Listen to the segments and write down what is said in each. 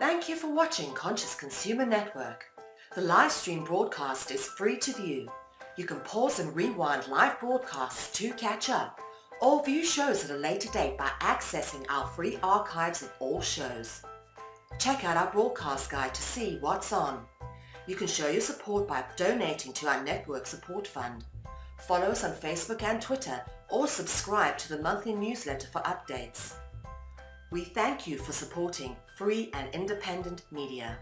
Thank you for watching Conscious Consumer Network. The live stream broadcast is free to view. You can pause and rewind live broadcasts to catch up, or view shows at a later date by accessing our free archives of all shows. Check out our broadcast guide to see what's on. You can show your support by donating to our network support fund. Follow us on Facebook and Twitter, or subscribe to the monthly newsletter for updates. We thank you for supporting free and independent media.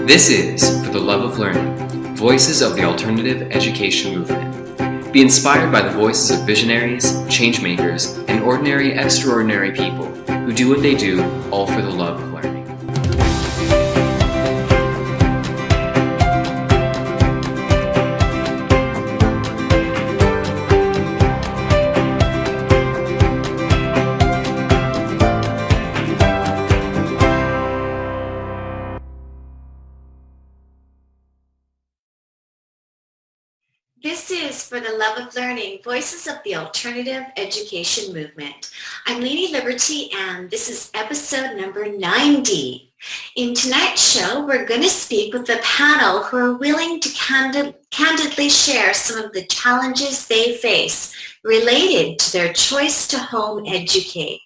This is For the Love of Learning, Voices of the Alternative Education Movement. Be inspired by the voices of visionaries, changemakers, and ordinary, extraordinary people who do what they do, all for the love of learning. This is For the Love of Learning, Voices of the Alternative Education Movement. I'm Lainie Liberti, and this is episode number 90. In tonight's show, we're going to speak with a panel who are willing to candidly share some of the challenges they face related to their choice to home educate.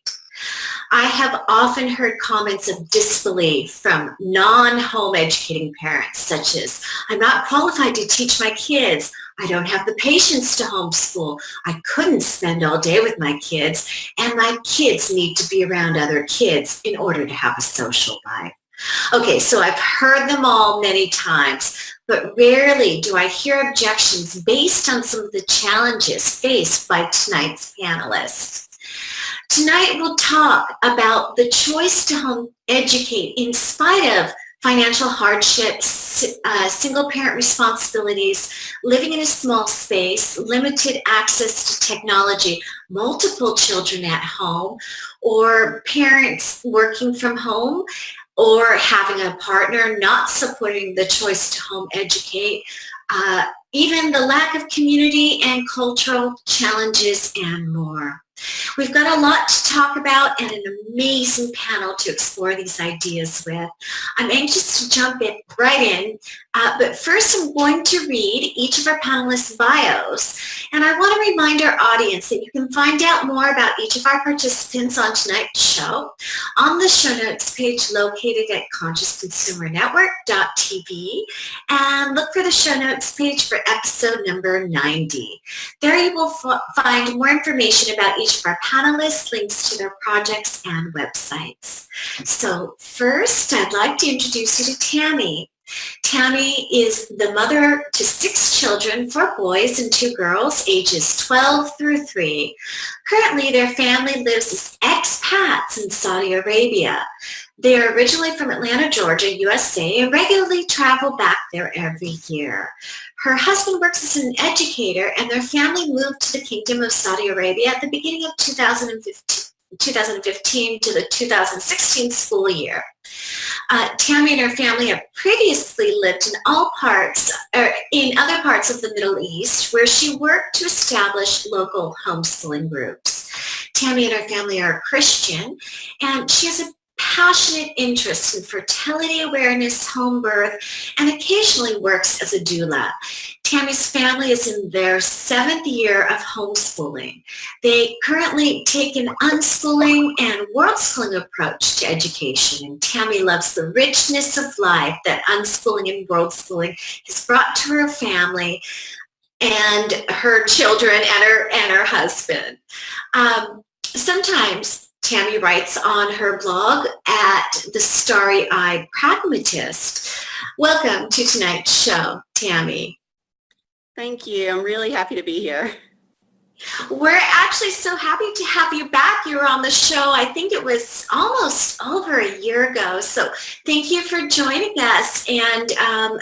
I have often heard comments of disbelief from non-home educating parents, such as, I'm not qualified to teach my kids. I don't have the patience to homeschool. I couldn't spend all day with my kids, and my kids need to be around other kids in order to have a social life. Okay, so I've heard them all many times, but rarely do I hear objections based on some of the challenges faced by tonight's panelists. Tonight we'll talk about the choice to home educate in spite of financial hardships, single parent responsibilities, living in a small space, limited access to technology, multiple children at home, or parents working from home, or having a partner not supporting the choice to home educate, even the lack of community and cultural challenges, and more. We've got a lot to talk about and an amazing panel to explore these ideas with. I'm anxious to jump right in, but first I'm going to read each of our panelists' bios, and I want to remind our audience that you can find out more about each of our participants on tonight's show on the show notes page located at consciousconsumernetwork.tv, and look for the show notes page for episode number 90. There you will find more information about each of our panelists, links to their projects and websites. So first, I'd like to introduce you to Tami. Tami is the mother to 6 children, 4 boys and 2 girls, ages 12 through 3. Currently, their family lives as expats in Saudi Arabia. They are originally from Atlanta, Georgia, USA, and regularly travel back there every year. Her husband works as an educator, and their family moved to the Kingdom of Saudi Arabia at the beginning of 2015 to the 2016 school year. Tami and her family have previously lived in other parts of the Middle East, where she worked to establish local homeschooling groups. Tami and her family are Christian, and she has a passionate interest in fertility awareness, home birth, and occasionally works as a doula. Tami's family is in their 7th year of homeschooling. They currently take an unschooling and world schooling approach to education, and Tami loves the richness of life that unschooling and world schooling has brought to her family and her children and her husband. Sometimes Tami writes on her blog at The Starry-Eyed Pragmatist. Welcome to tonight's show, Tami. Thank you. I'm really happy to be here. We're actually so happy to have you back. You were on the show, I think it was almost over a year ago. So thank you for joining us. And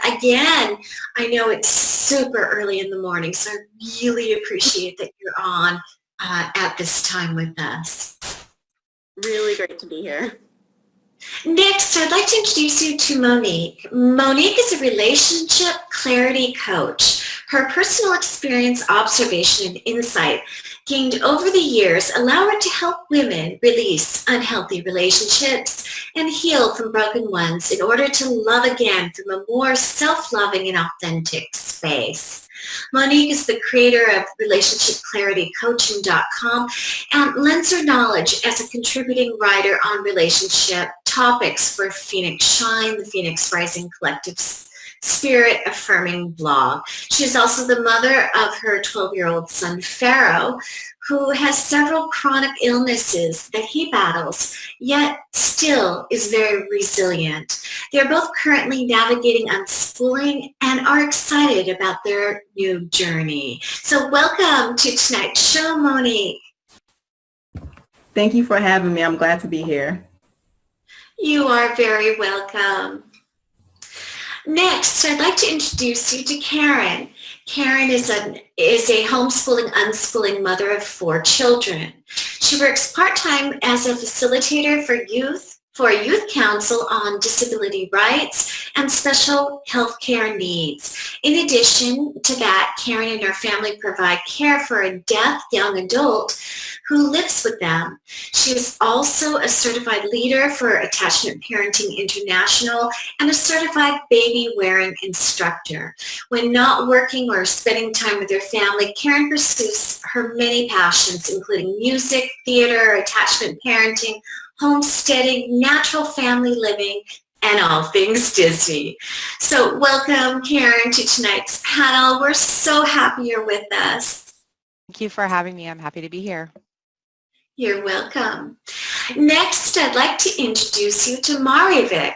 again, I know it's super early in the morning, so I really appreciate that you're on at this time with us. Really great to be here. Next, I'd like to introduce you to Monique. Monique is a relationship clarity coach. Her personal experience, observation, and insight gained over the years allow her to help women release unhealthy relationships and heal from broken ones in order to love again from a more self-loving and authentic space. Monique is the creator of RelationshipClarityCoaching.com and lends her knowledge as a contributing writer on relationship topics for Phoenix Shine, the Phoenix Rising Collective Spirit Affirming blog. She is also the mother of her 12-year-old son, Pharaoh, who has several chronic illnesses that he battles, yet still is very resilient. They're both currently navigating unschooling and are excited about their new journey. So welcome to tonight's show, Monique. Thank you for having me. I'm glad to be here. You are very welcome. Next, I'd like to introduce you to Karen. Karen is a homeschooling, unschooling mother of 4 children. She works part-time as a facilitator for a youth council on disability rights and special health care needs. In addition to that, Karen and her family provide care for a deaf young adult who lives with them. She is also a certified leader for Attachment Parenting International and a certified baby wearing instructor. When not working or spending time with her family, Karen pursues her many passions, including music, theater, attachment parenting, homesteading, natural family living, and all things Disney. So welcome, Karen, to tonight's panel. We're so happy you're with us. Thank you for having me. I'm happy to be here. You're welcome. Next, I'd like to introduce you to Marivik.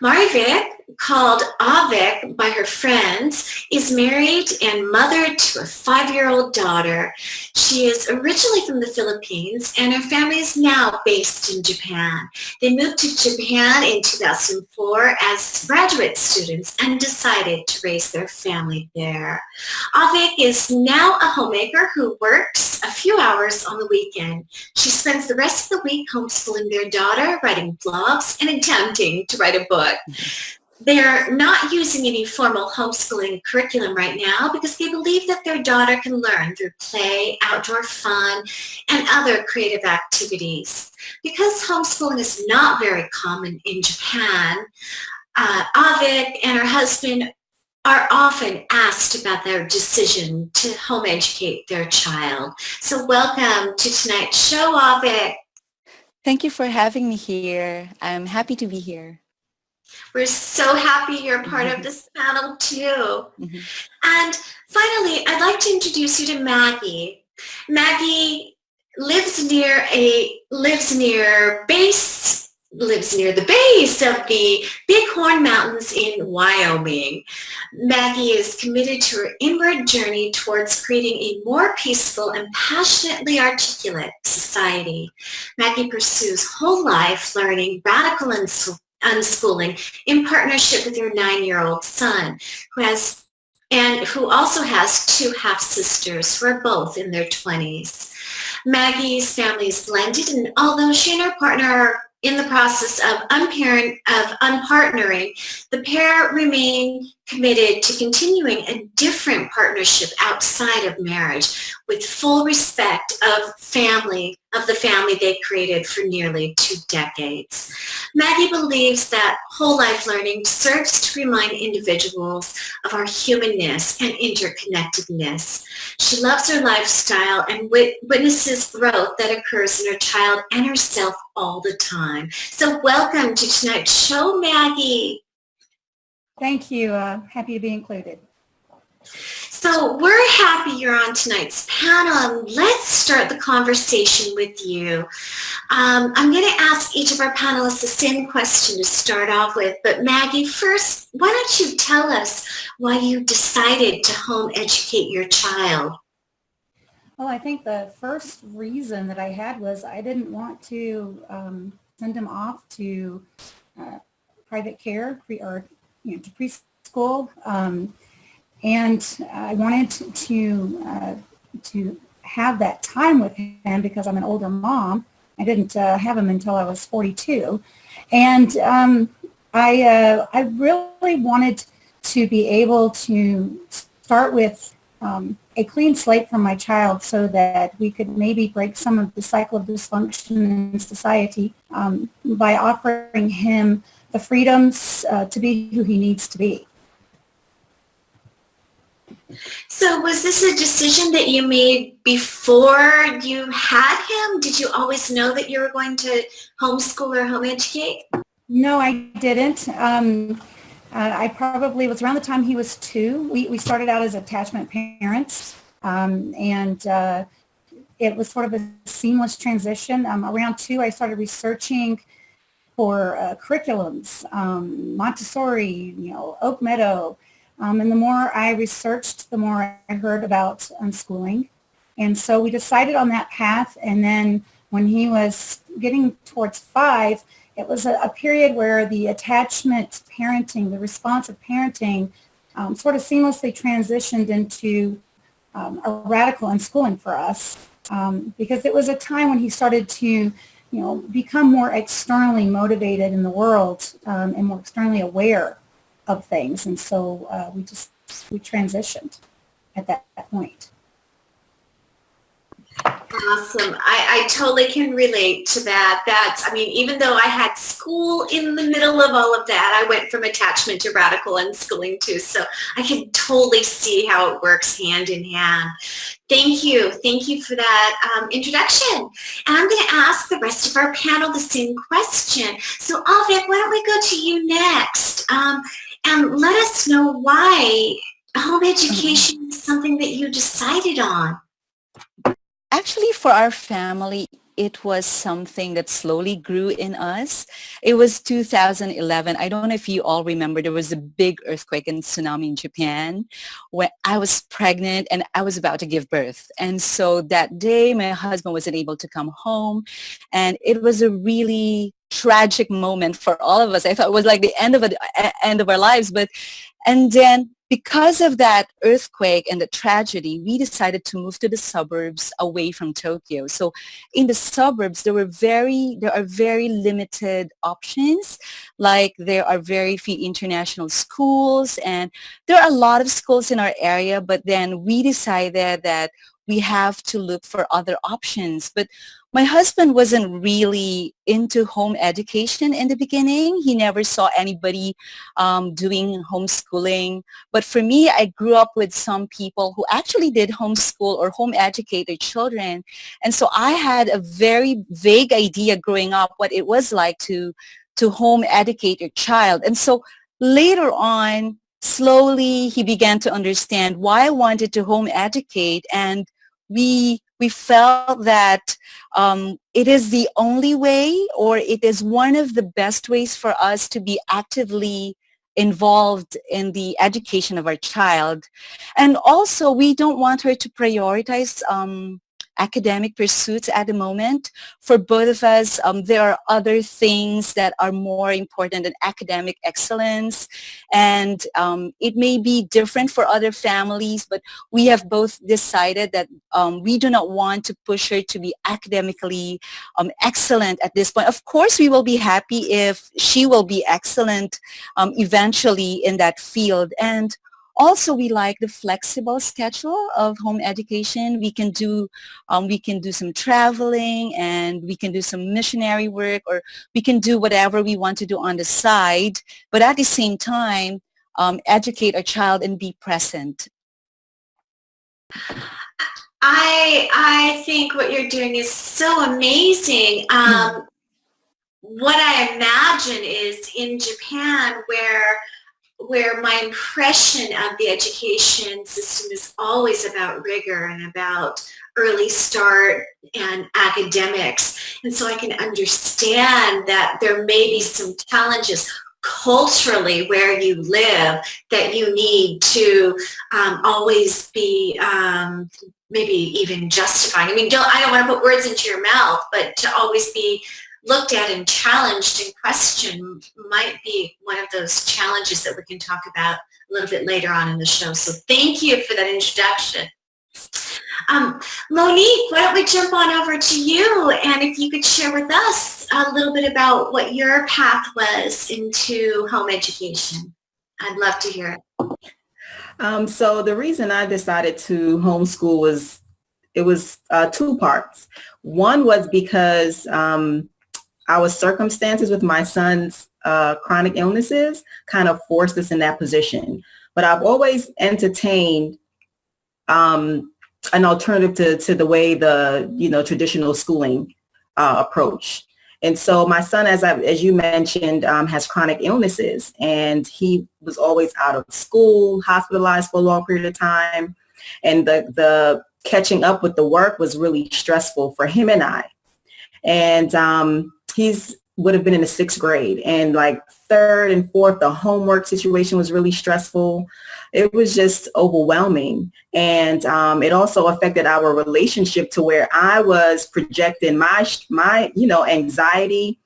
Marivik, called Avik by her friends, is married and mother to a 5-year-old daughter. She is originally from the Philippines and her family is now based in Japan. They moved to Japan in 2004 as graduate students and decided to raise their family there. Avik is now a homemaker who works a few hours on the weekend. She spends the rest of the week homeschooling their daughter, writing blogs, and attempting to write a book. They're not using any formal homeschooling curriculum right now because they believe that their daughter can learn through play, outdoor fun, and other creative activities. Because homeschooling is not very common in Japan, Avik and her husband are often asked about their decision to home educate their child. So welcome to tonight's show, Avik. Thank you for having me here. I'm happy to be here. We're so happy you're part of this panel too. Mm-hmm. And finally, I'd like to introduce you to Maggie. Maggie lives near the base of the Bighorn Mountains in Wyoming. Maggie is committed to her inward journey towards creating a more peaceful and passionately articulate society. Maggie pursues whole life learning, radical unschooling in partnership with her 9-year-old son, who also has 2 half-sisters who are both in their 20s. Maggie's family is blended, and although she and her partner are in the process of unpartnering, the pair remain committed to continuing a different partnership outside of marriage with full respect of the family they created for nearly 2 decades. Maggie believes that whole life learning serves to remind individuals of our humanness and interconnectedness. She loves her lifestyle and witnesses growth that occurs in her child and herself all the time. So welcome to tonight's show, Maggie. Thank you. Happy to be included. So we're happy you're on tonight's panel. Let's start the conversation with you. I'm going to ask each of our panelists the same question to start off with. But Maggie, first, why don't you tell us why you decided to home educate your child? Well, I think the first reason that I had was I didn't want to send him off to private care to preschool, and I wanted to have that time with him because I'm an older mom. I didn't have him until I was 42, and I really wanted to be able to start with a clean slate from my child so that we could maybe break some of the cycle of dysfunction in society by offering him the freedoms to be who he needs to be. So was this a decision that you made before you had him? Did you always know that you were going to homeschool or home educate? No, I didn't. I probably was around the time he was 2. We started out as attachment parents, and it was sort of a seamless transition. Around 2, I started researching for curriculums, Montessori, Oak Meadow. And the more I researched, the more I heard about unschooling. And so we decided on that path. And then when he was getting towards 5, it was a period where the attachment parenting, the responsive parenting, sort of seamlessly transitioned into a radical unschooling for us, because it was a time when he started to become more externally motivated in the world and more externally aware of things. And so we transitioned at that point. Awesome. I totally can relate to that. Even though I had school in the middle of all of that, I went from attachment to radical unschooling too. So I can totally see how it works hand in hand. Thank you. Thank you for that introduction. And I'm going to ask the rest of our panel the same question. So Avik, why don't we go to you next? And let us know why home education is something that you decided on. Actually, for our family, it was something that slowly grew in us. It was 2011. I don't know if you all remember, there was a big earthquake and tsunami in Japan when I was pregnant and I was about to give birth. And so that day, my husband wasn't able to come home. And it was a really tragic moment for all of us. I thought it was like the end of our lives. And then because of that earthquake and the tragedy, we decided to move to the suburbs away from Tokyo. So in the suburbs, there are very limited options. Like there are very few international schools, and there are a lot of schools in our area, but then we decided that we have to look for other options. But my husband wasn't really into home education in the beginning. He never saw anybody doing homeschooling. But for me, I grew up with some people who actually did homeschool or home educate their children. And so I had a very vague idea growing up what it was like to home educate your child. And so later on, slowly he began to understand why I wanted to home educate, and we felt that it is the only way, or it is one of the best ways for us to be actively involved in the education of our child. And also, we don't want her to prioritize academic pursuits at the moment. For both of us, there are other things that are more important than academic excellence. And it may be different for other families, but we have both decided that we do not want to push her to be academically excellent at this point. Of course, we will be happy if she will be excellent eventually in that field. And also, we like the flexible schedule of home education. We can do some traveling, and we can do some missionary work, or we can do whatever we want to do on the side. But at the same time, educate our child and be present. I think what you're doing is so amazing. What I imagine is in Japan, where my impression of the education system is always about rigor and about early start and academics. And so I can understand that there may be some challenges culturally where you live that you need to always be maybe even justifying. I mean, I don't want to put words into your mouth, but to always be looked at and challenged and questioned might be one of those challenges that we can talk about a little bit later on in the show. So thank you for that introduction. Monique, why don't we jump on over to you, and if you could share with us a little bit about what your path was into home education. I'd love to hear it. So the reason I decided to homeschool was two parts. One was because our circumstances with my son's chronic illnesses kind of forced us in that position. But I've always entertained an alternative to the way the traditional schooling approach. And so my son, as you mentioned, has chronic illnesses, and he was always out of school, hospitalized for a long period of time, and the catching up with the work was really stressful for him and I. And he's would have been in the 6th grade, and like 3rd and 4th, the homework situation was really stressful. It was just overwhelming. And it also affected our relationship to where I was projecting my anxiety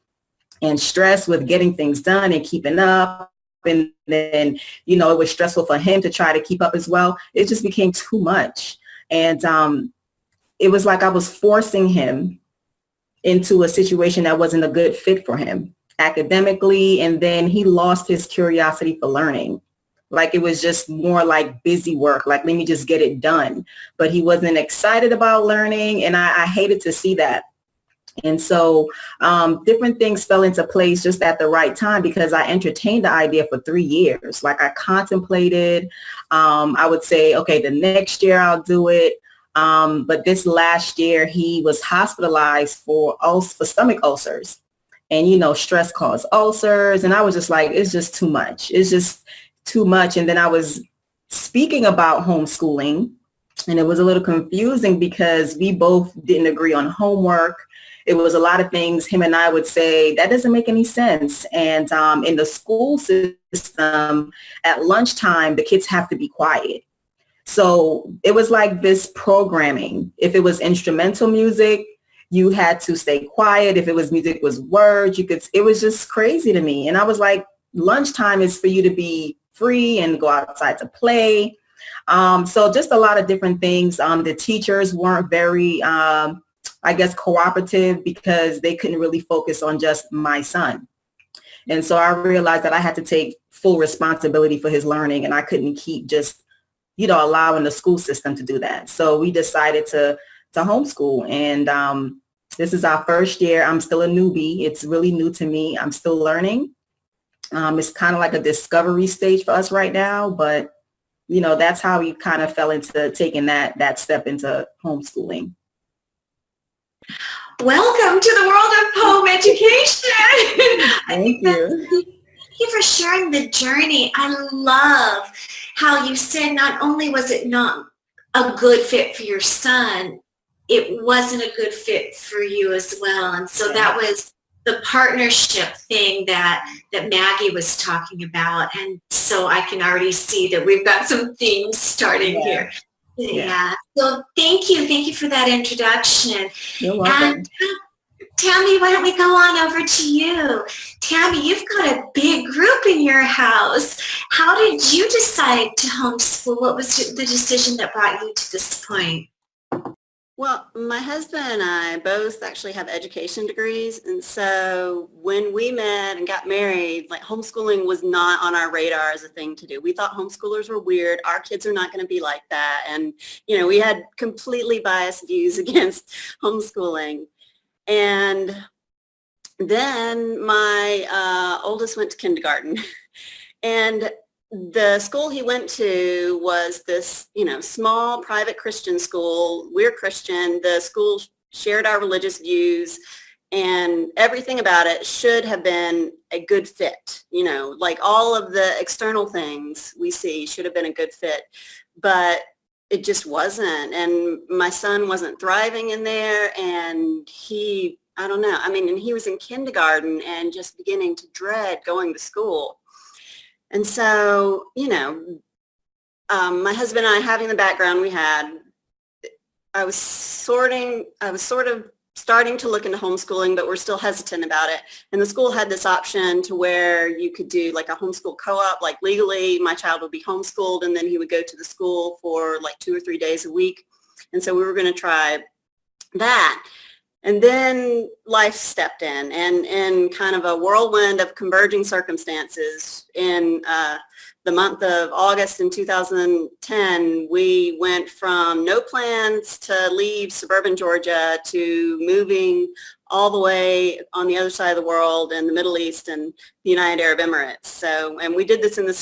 and stress with getting things done and keeping up. And then, it was stressful for him to try to keep up as well. It just became too much. And it was like I was forcing him into a situation that wasn't a good fit for him academically. And then he lost his curiosity for learning. Like it was just more like busy work, like let me just get it done. But he wasn't excited about learning, and I hated to see that. And so different things fell into place just at the right time, because I entertained the idea for 3 years. Like I contemplated, I would say, okay, the next year I'll do it. But this last year he was hospitalized for stomach ulcers, and, stress caused ulcers. And I was just like, it's just too much. It's just too much. And then I was speaking about homeschooling, and it was a little confusing because we both didn't agree on homework. It was a lot of things him and I would say, that doesn't make any sense. And in the school system, at lunchtime, the kids have to be quiet. So it was like this programming. If it was instrumental music, you had to stay quiet. If it was music with words, it was just crazy to me. And I was like, lunchtime is for you to be free and go outside to play. So just a lot of different things. The teachers weren't very, cooperative, because they couldn't really focus on just my son. And so I realized that I had to take full responsibility for his learning, and I couldn't keep just, allowing the school system to do that. So we decided to homeschool, and this is our first year. I'm still a newbie. It's really new to me. I'm still learning. It's kind of like a discovery stage for us right now, but that's how we kind of fell into taking that step into homeschooling. Welcome to the world of home education. Thank you. Thank you for sharing the journey. I love how you said not only was it not a good fit for your son, it wasn't a good fit for you as well. And so that was the partnership thing that Maggie was talking about. And so I can already see that we've got some themes starting here. Yeah. So thank you for that introduction. You're welcome. And Tami, why don't we go on over to you? Tami, you've got a big group in your house. How did you decide to homeschool? What was the decision that brought you to this point? Well, my husband and I both actually have education degrees. And so when we met and got married, like homeschooling was not on our radar as a thing to do. We thought homeschoolers were weird. Our kids are not going to be like that. And, we had completely biased views against homeschooling. And then my oldest went to kindergarten. And the school he went to was this, small private Christian school. We're Christian. The school shared our religious views, and everything about it should have been a good fit. Like all of the external things we see should have been a good fit, but it just wasn't. And my son wasn't thriving in there, and I don't know. And he was in kindergarten and just beginning to dread going to school. And so, my husband and I, having the background we had, I was sort of starting to look into homeschooling, but we're still hesitant about it. And the school had this option to where you could do like a homeschool co-op, like legally my child would be homeschooled and then he would go to the school for like 2 or 3 days a week. And so we were going to try that. And then life stepped in, and in kind of a whirlwind of converging circumstances in the month of August in 2010, we went from no plans to leave suburban Georgia to moving all the way on the other side of the world in the Middle East and the United Arab Emirates. So, and we did this in the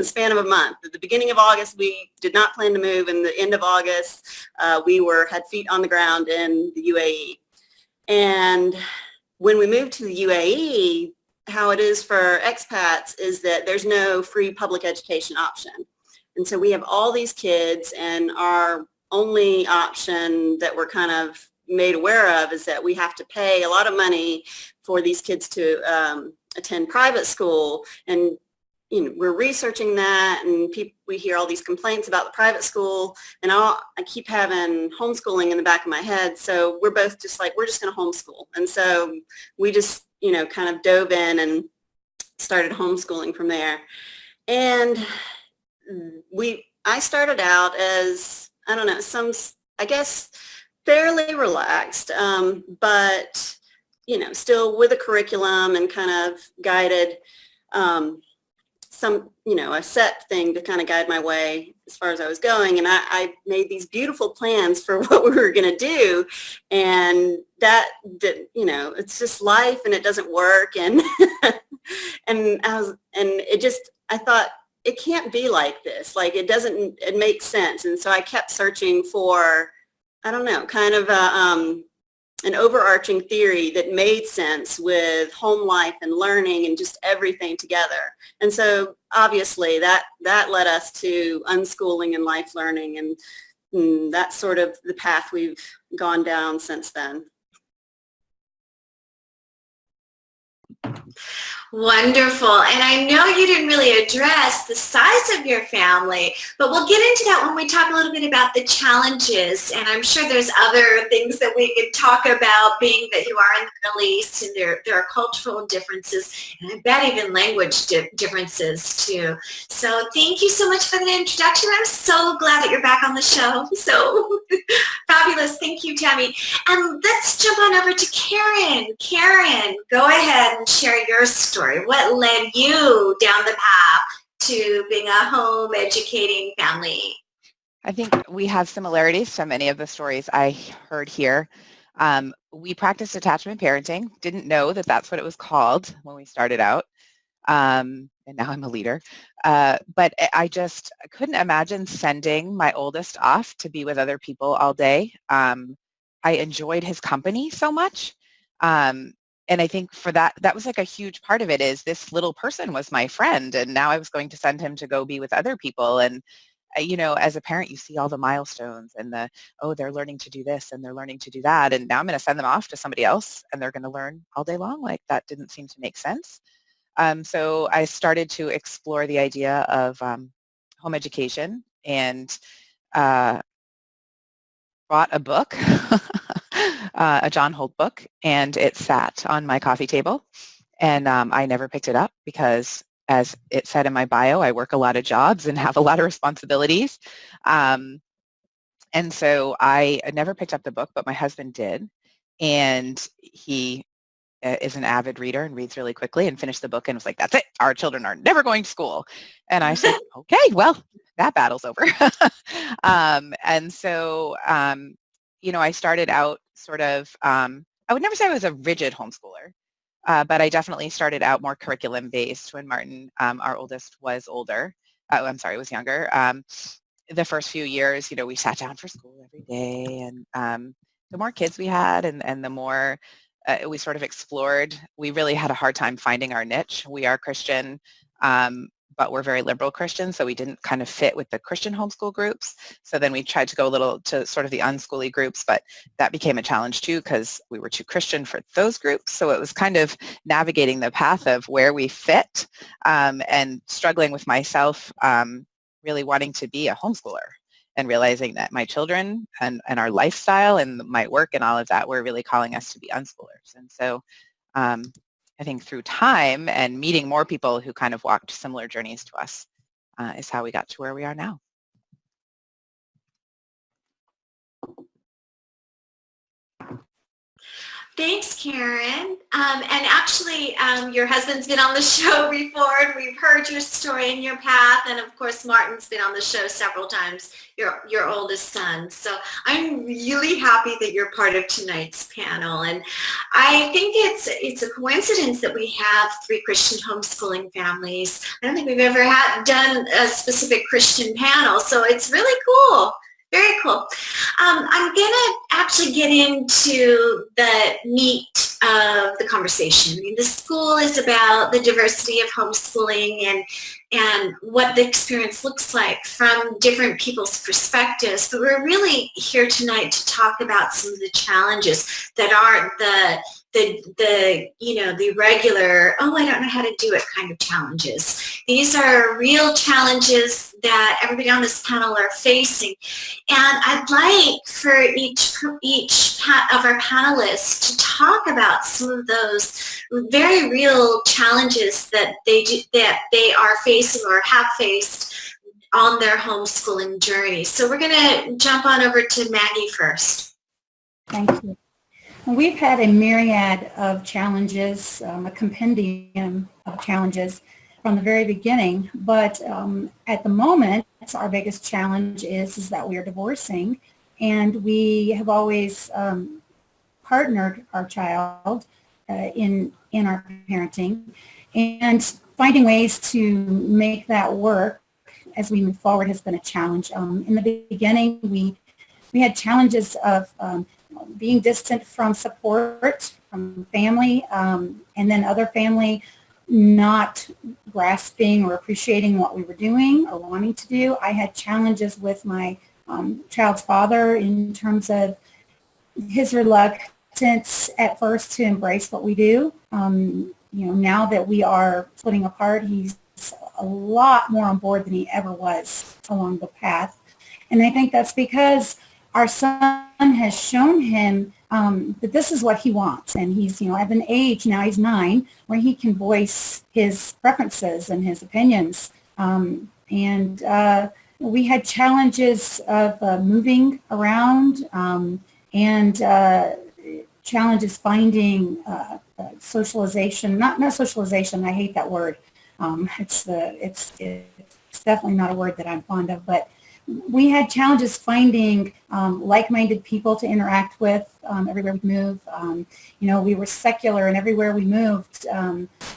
span of a month. At the beginning of August, we did not plan to move. And the end of August, we had feet on the ground in the UAE. And when we moved to the UAE, how it is for expats is that there's no free public education option. And so we have all these kids, and our only option that we're kind of made aware of is that we have to pay a lot of money for these kids to attend private school. And we're researching that, and we hear all these complaints about the private school, and I keep having homeschooling in the back of my head. So we're both just like, we're just going to homeschool. And so we just, kind of dove in and started homeschooling from there. And I started out as, I don't know, I guess fairly relaxed, but, still with a curriculum and kind of guided, a set thing to kind of guide my way as far as I was going. And I made these beautiful plans for what we were going to do. And it's just life, and it doesn't work. And, I thought, it can't be like this. Like, it makes sense. And so I kept searching for, I don't know, kind of an overarching theory that made sense with home life and learning and just everything together. And so obviously that led us to unschooling and life learning, and that's sort of the path we've gone down since then. Wonderful. And I know you didn't really address the size of your family, but we'll get into that when we talk a little bit about the challenges. And I'm sure there's other things that we could talk about, being that you are in the Middle East, and there are cultural differences, and I bet even language differences too. So thank you so much for the introduction. I'm so glad that you're back on the show. So fabulous. Thank you, Tami. And let's jump on over to Karen. Karen, go ahead and share your story. What led you down the path to being a home educating family? I think we have similarities to many of the stories I heard here. We practiced attachment parenting, didn't know that that's what it was called when we started out, and now I'm a leader. But I couldn't imagine sending my oldest off to be with other people all day. I enjoyed his company so much. And I think for that was like a huge part of it, is this little person was my friend, and now I was going to send him to go be with other people. And, as a parent, you see all the milestones and they're learning to do this and they're learning to do that. And now I'm going to send them off to somebody else and they're going to learn all day long. Like, that didn't seem to make sense. So I started to explore the idea of home education, and bought a book, a John Holt book, and it sat on my coffee table. And I never picked it up because, as it said in my bio, I work a lot of jobs and have a lot of responsibilities. And so I never picked up the book, but my husband did. And he is an avid reader and reads really quickly and finished the book and was like, that's it. Our children are never going to school. And I said, okay, well, that battle's over. And so, I started out sort of, I would never say I was a rigid homeschooler, but I definitely started out more curriculum based when Martin, our oldest, was older. Was younger. The first few years, we sat down for school every day, and the more kids we had and the more we sort of explored, we really had a hard time finding our niche. We are Christian, but we're very liberal Christian, so we didn't kind of fit with the Christian homeschool groups. So then we tried to go a little to sort of the unschooly groups, but that became a challenge too because we were too Christian for those groups. So it was kind of navigating the path of where we fit and struggling with myself, really wanting to be a homeschooler and realizing that my children and our lifestyle and my work and all of that were really calling us to be unschoolers. And so I think through time and meeting more people who kind of walked similar journeys to us is how we got to where we are now. Thanks, Karen. And actually, your husband's been on the show before, and we've heard your story and your path. And of course, Martin's been on the show several times, your oldest son. So I'm really happy that you're part of tonight's panel. And I think it's a coincidence that we have 3 Christian homeschooling families. I don't think we've ever done a specific Christian panel, so it's really cool. Very cool. I'm going to actually get into the meat of the conversation. I mean, the school is about the diversity of homeschooling and what the experience looks like from different people's perspectives. But we're really here tonight to talk about some of the challenges that aren't the regular, oh, I don't know how to do it kind of challenges. These are real challenges that everybody on this panel are facing. And I'd like for each of our panelists to talk about some of those very real challenges that they are facing or have faced on their homeschooling journey. So we're going to jump on over to Maggie first. Thank you. We've had a myriad of challenges, a compendium of challenges from the very beginning, but at the moment, our biggest challenge is that we are divorcing, and we have always partnered our child in our parenting, and finding ways to make that work as we move forward has been a challenge. In the beginning, we had challenges of being distant from support from family, and then other family not grasping or appreciating what we were doing or wanting to do. I had challenges with my child's father in terms of his reluctance at first to embrace what we do. Now that we are splitting apart, he's a lot more on board than he ever was along the path. And I think that's because our son has shown him that this is what he wants. And he's, at an age, now he's 9, where he can voice his preferences and his opinions. We had challenges of moving around and challenges finding socialization, not socialization, I hate that word. It's definitely not a word that I'm fond of, but we had challenges finding like-minded people to interact with everywhere we move. We were secular, and everywhere we moved,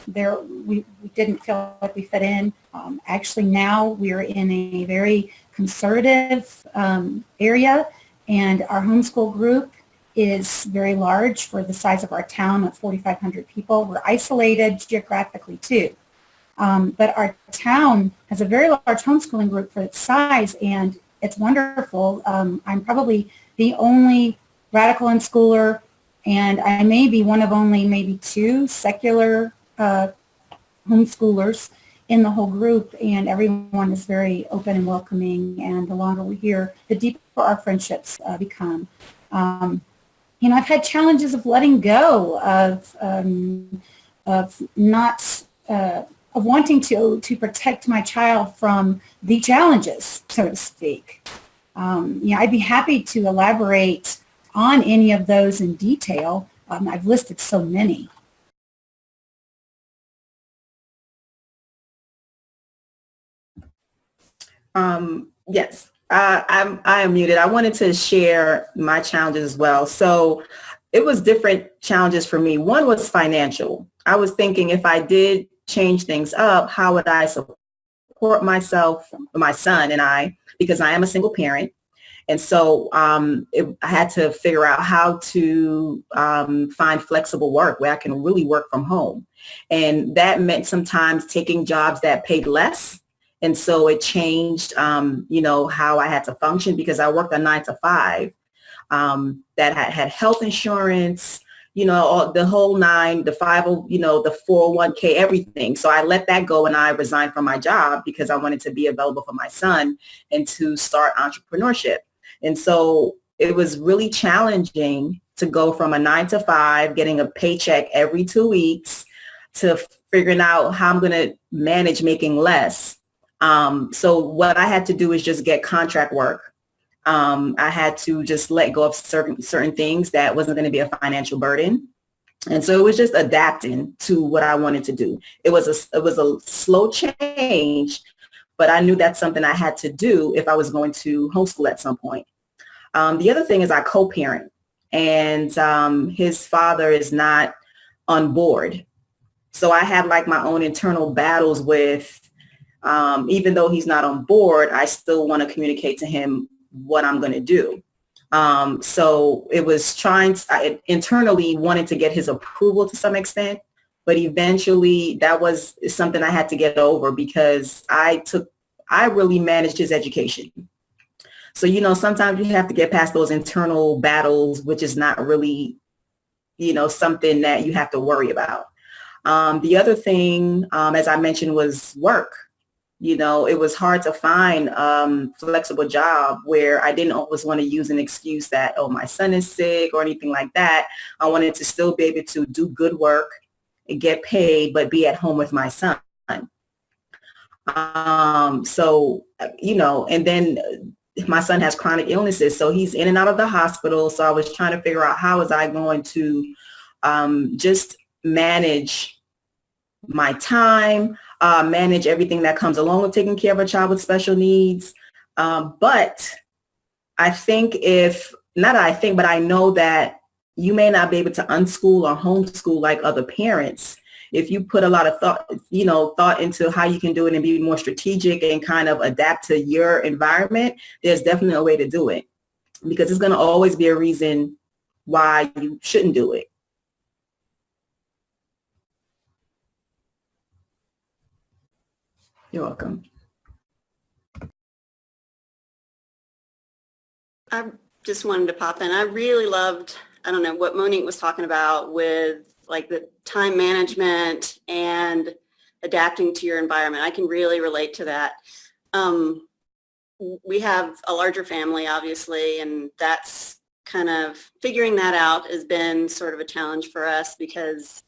we didn't feel like we fit in. Actually, now we're in a very conservative area, and our homeschool group is very large for the size of our town of 4,500 people. We're isolated geographically, too. But our town has a very large homeschooling group for its size, and it's wonderful. I'm probably the only radical unschooler, and I may be one of only maybe 2 secular homeschoolers. in the whole group, and everyone is very open and welcoming. And the longer we're here, the deeper our friendships become. I've had challenges of letting go, of not of wanting to protect my child from the challenges, so to speak. I'd be happy to elaborate on any of those in detail. I've listed so many. Yes, I am muted. I wanted to share my challenges as well. So it was different challenges for me. One was financial. I was thinking if I did change things up, how would I support myself, my son and I, because I am a single parent. And so I had to figure out how to find flexible work where I can really work from home. And that meant sometimes taking jobs that paid less. And so it changed, how I had to function, because I worked a 9 to 5 that had health insurance, the whole 9, the 5, the 401k, everything. So I let that go and I resigned from my job because I wanted to be available for my son and to start entrepreneurship. And so it was really challenging to go from a 9 to 5, getting a paycheck every 2 weeks, to figuring out how I'm going to manage making less. So what I had to do is just get contract work. I had to just let go of certain things that wasn't going to be a financial burden. And so it was just adapting to what I wanted to do. It was a slow change, but I knew that's something I had to do if I was going to homeschool at some point. The other thing is I co-parent, and his father is not on board. So I have like my own internal battles with, even though he's not on board, I still want to communicate to him what I'm going to do. So it was internally wanting to get his approval to some extent, but eventually that was something I had to get over, because I really managed his education. So, sometimes you have to get past those internal battles, which is not really, something that you have to worry about. The other thing, as I mentioned, was work. It was hard to find a flexible job where I didn't always want to use an excuse that, oh, my son is sick or anything like that. I wanted to still be able to do good work and get paid, but be at home with my son. And then my son has chronic illnesses, so he's in and out of the hospital. So I was trying to figure out how was I going to just manage my time, manage everything that comes along with taking care of a child with special needs. But I know that you may not be able to unschool or homeschool like other parents. If you put a lot of thought into how you can do it and be more strategic and kind of adapt to your environment, there's definitely a way to do it, because it's going to always be a reason why you shouldn't do it. You're welcome. I just wanted to pop in. I really loved, what Monique was talking about with like the time management and adapting to your environment. I can really relate to that. We have a larger family, obviously, and that's kind of figuring that out has been sort of a challenge for us, because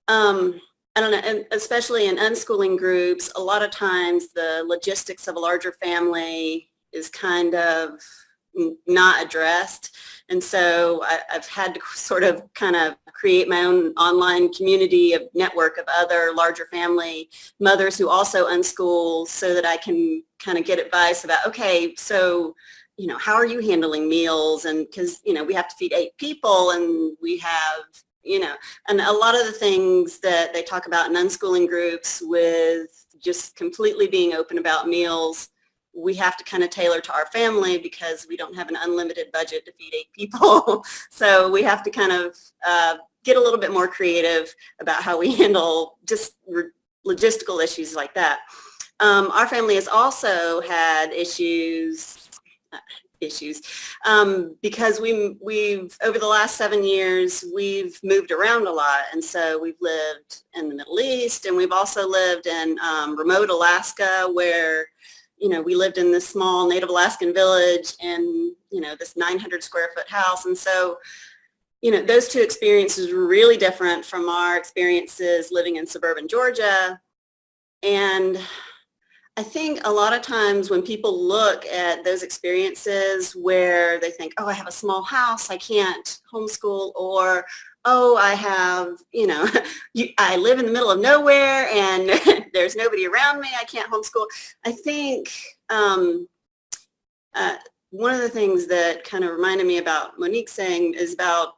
I don't know, and especially in unschooling groups, a lot of times the logistics of a larger family is kind of not addressed. And so I've had to sort of kind of create my own online community of network of other larger family mothers who also unschool, so that I can kind of get advice about, okay, so, how are you handling meals? And because, we have to feed 8 people, and we have, and a lot of the things that they talk about in unschooling groups with just completely being open about meals, we have to kind of tailor to our family, because we don't have an unlimited budget to feed 8 people. So we have to kind of get a little bit more creative about how we handle just logistical issues like that. Our family has also had issues, issues, because we've over the last 7 years, we've moved around a lot. And so we've lived in the Middle East, and we've also lived in remote Alaska, where, we lived in this small Native Alaskan village in, this 900 square foot house. And so, those two experiences were really different from our experiences living in suburban Georgia. And I think a lot of times when people look at those experiences where they think, oh, I have a small house, I can't homeschool, or, oh, I have, I live in the middle of nowhere and there's nobody around me, I can't homeschool. I think one of the things that kind of reminded me about Monique saying is about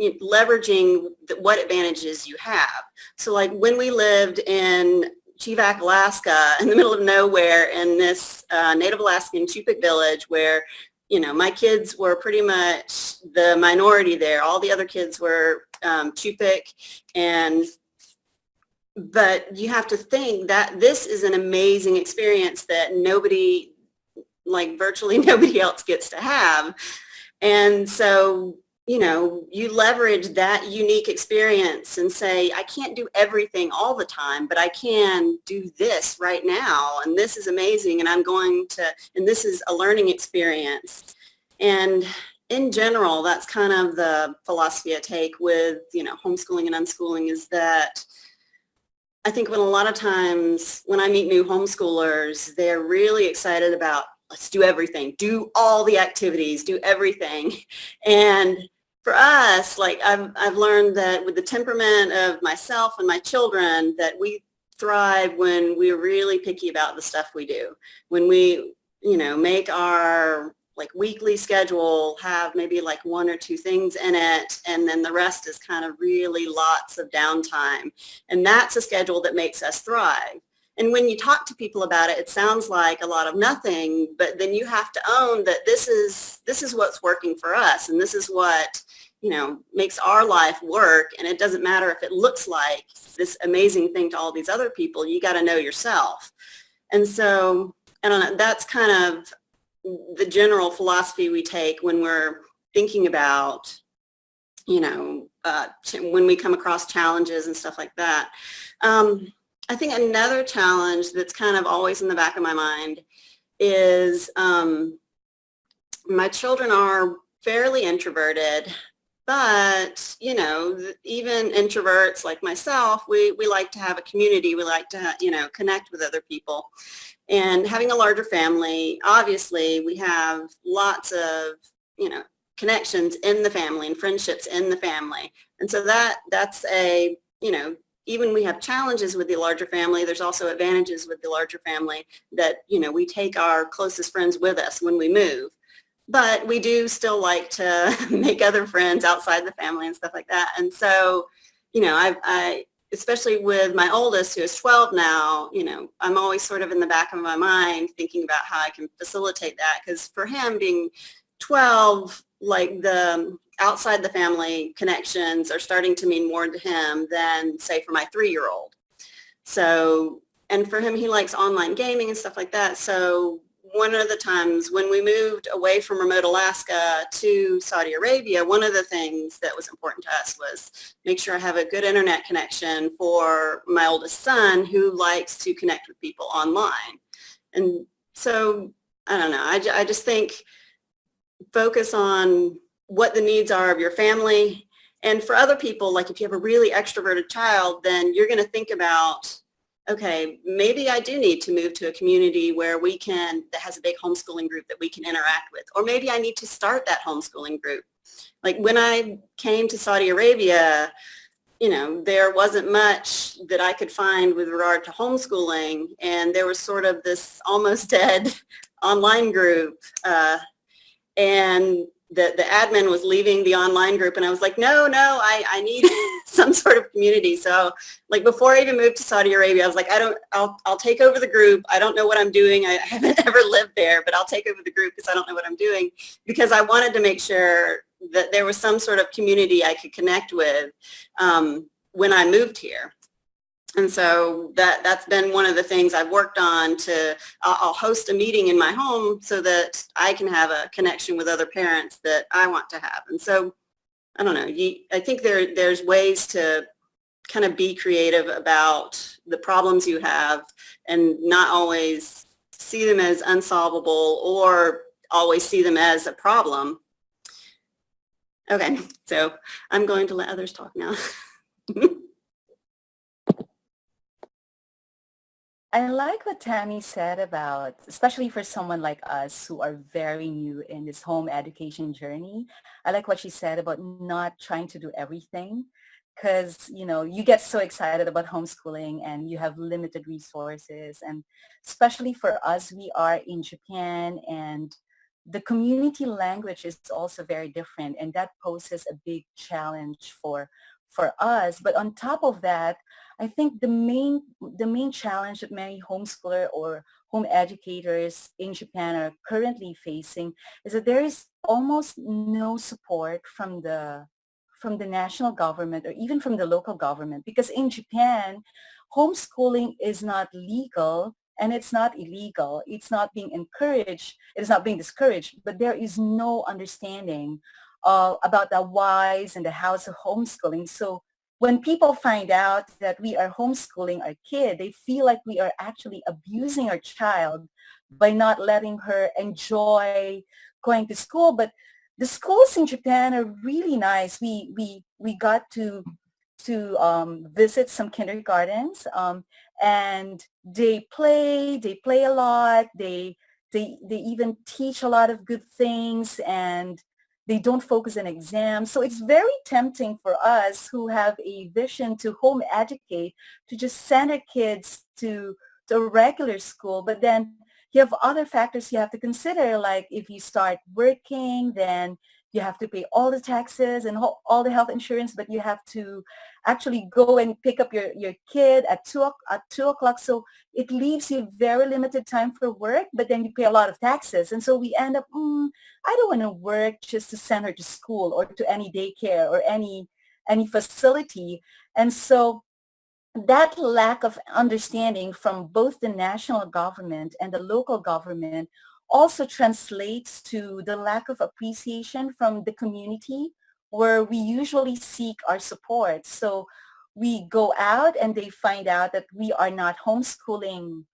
leveraging what advantages you have. So like when we lived in Chivak, Alaska, in the middle of nowhere in this Native Alaskan Chupik village where, my kids were pretty much the minority there. All the other kids were Chupik, but you have to think that this is an amazing experience that virtually nobody else gets to have. And so you leverage that unique experience and say, I can't do everything all the time, but I can do this right now. And this is amazing. And and this is a learning experience. And in general, that's kind of the philosophy I take with, homeschooling and unschooling, is that I think a lot of times when I meet new homeschoolers, they're really excited about, let's do everything, do all the activities, do everything. And for us, I've learned that with the temperament of myself and my children, that we thrive when we're really picky about the stuff we do. When we, make our weekly schedule have maybe 1 or 2 things in it, and then the rest is kind of really lots of downtime. And that's a schedule that makes us thrive. And when you talk to people about it, it sounds like a lot of nothing, but then you have to own that this is what's working for us, and this is what, makes our life work. And it doesn't matter if it looks like this amazing thing to all these other people. You got to know yourself. And so, I don't know, that's kind of the general philosophy we take when we're thinking about, when we come across challenges and stuff like that. I think another challenge that's kind of always in the back of my mind is my children are fairly introverted, but, even introverts like myself, we like to have a community. We like to, connect with other people. And having a larger family, obviously, we have lots of, connections in the family and friendships in the family. And so that's a, even we have challenges with the larger family, there's also advantages with the larger family that, we take our closest friends with us when we move. But we do still like to make other friends outside the family and stuff like that. And so, I especially with my oldest, who is 12 now, I'm always sort of in the back of my mind thinking about how I can facilitate that. Because for him being 12, the outside the family connections are starting to mean more to him than, say, for my 3-year-old. So, and for him, he likes online gaming and stuff like that. So one of the times when we moved away from remote Alaska to Saudi Arabia, one of the things that was important to us was make sure I have a good internet connection for my oldest son, who likes to connect with people online. And so, I don't know, I just think focus on what the needs are of your family. And for other people, if you have a really extroverted child, then you're going to think about, okay, maybe I do need to move to a community where that has a big homeschooling group that we can interact with. Or maybe I need to start that homeschooling group. When I came to Saudi Arabia, there wasn't much that I could find with regard to homeschooling. And there was sort of this almost dead online group. And the admin was leaving the online group, and I was like, no, I need some sort of community. So before I even moved to Saudi Arabia, I was like, I'll take over the group. I don't know what I'm doing. I haven't ever lived there, but I'll take over the group because I don't know what I'm doing, because I wanted to make sure that there was some sort of community I could connect with when I moved here. And so that's been one of the things I've worked on I'll host a meeting in my home so that I can have a connection with other parents that I want to have. And so, I don't know, I think there's ways to kind of be creative about the problems you have and not always see them as unsolvable or always see them as a problem. Okay, so I'm going to let others talk now. I like what Tammy said about, especially for someone like us who are very new in this home education journey. I like what she said about not trying to do everything because, you get so excited about homeschooling and you have limited resources. And especially for us, we are in Japan and the community language is also very different and that poses a big challenge for us. But on top of that, I think the main challenge that many homeschooler or home educators in Japan are currently facing is that there is almost no support from the national government or even from the local government because in Japan, homeschooling is not legal and it's not illegal. It's not being encouraged. It is not being discouraged, but there is no understanding about the whys and the hows of homeschooling. So when people find out that we are homeschooling our kid, they feel like we are actually abusing our child by not letting her enjoy going to school. But the schools in Japan are really nice. We got to visit some kindergartens, and they play a lot. They even teach a lot of good things, and they don't focus on exams. So it's very tempting for us who have a vision to home educate to just send our kids to a regular school. But then you have other factors you have to consider, like if you start working, then you have to pay all the taxes and all the health insurance, but you have to actually go and pick up your kid at 2 o'clock. So it leaves you very limited time for work, but then you pay a lot of taxes. And so we end up, I don't want to work just to send her to school or to any daycare or any facility. And so that lack of understanding from both the national government and the local government also translates to the lack of appreciation from the community where we usually seek our support. So we go out and they find out that we are not homeschooling,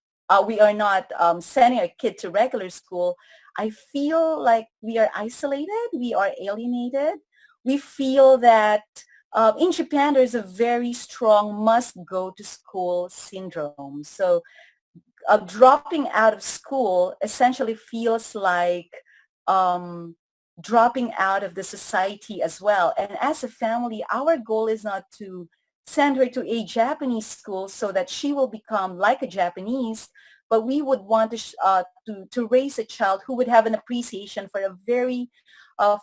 we are not sending our kid to regular school. I feel like we are isolated, we are alienated. We feel that in Japan, there's a very strong must go to school syndrome. So dropping out of school essentially feels like dropping out of the society as well. And as a family, our goal is not to send her to a Japanese school so that she will become like a Japanese, but we would want to raise a child who would have an appreciation for a very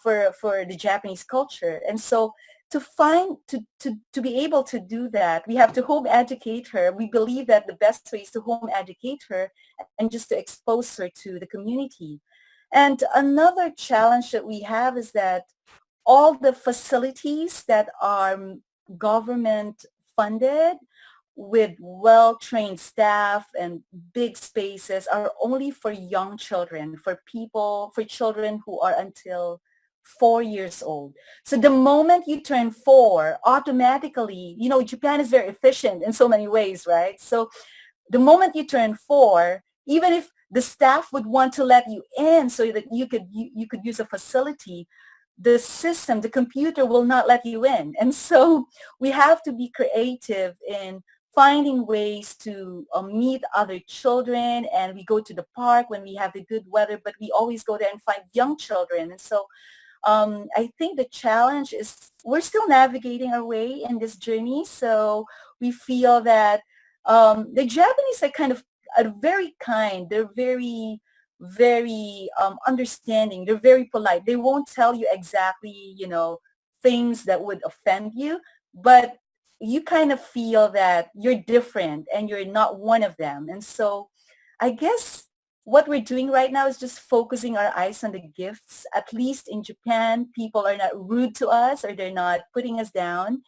for the Japanese culture. And so to be able to do that, we have to home educate her. We believe that the best way is to home educate her and just to expose her to the community. And another challenge that we have is that all the facilities that are government funded with well-trained staff and big spaces are only for young children, for children who are until 4 years old. So the moment you turn 4, automatically, Japan is very efficient in so many ways, right? So the moment you turn 4, even if the staff would want to let you in so that you could use a facility, the computer will not let you in. And so we have to be creative in finding ways to meet other children, and we go to the park when we have the good weather, but we always go there and find young children. And so I think the challenge is we're still navigating our way in this journey. So we feel that the Japanese are very kind. They're very, very understanding. They're very polite. They won't tell you exactly, things that would offend you, but you kind of feel that you're different and you're not one of them. And so I guess what we're doing right now is just focusing our eyes on the gifts. At least in Japan, people are not rude to us or they're not putting us down.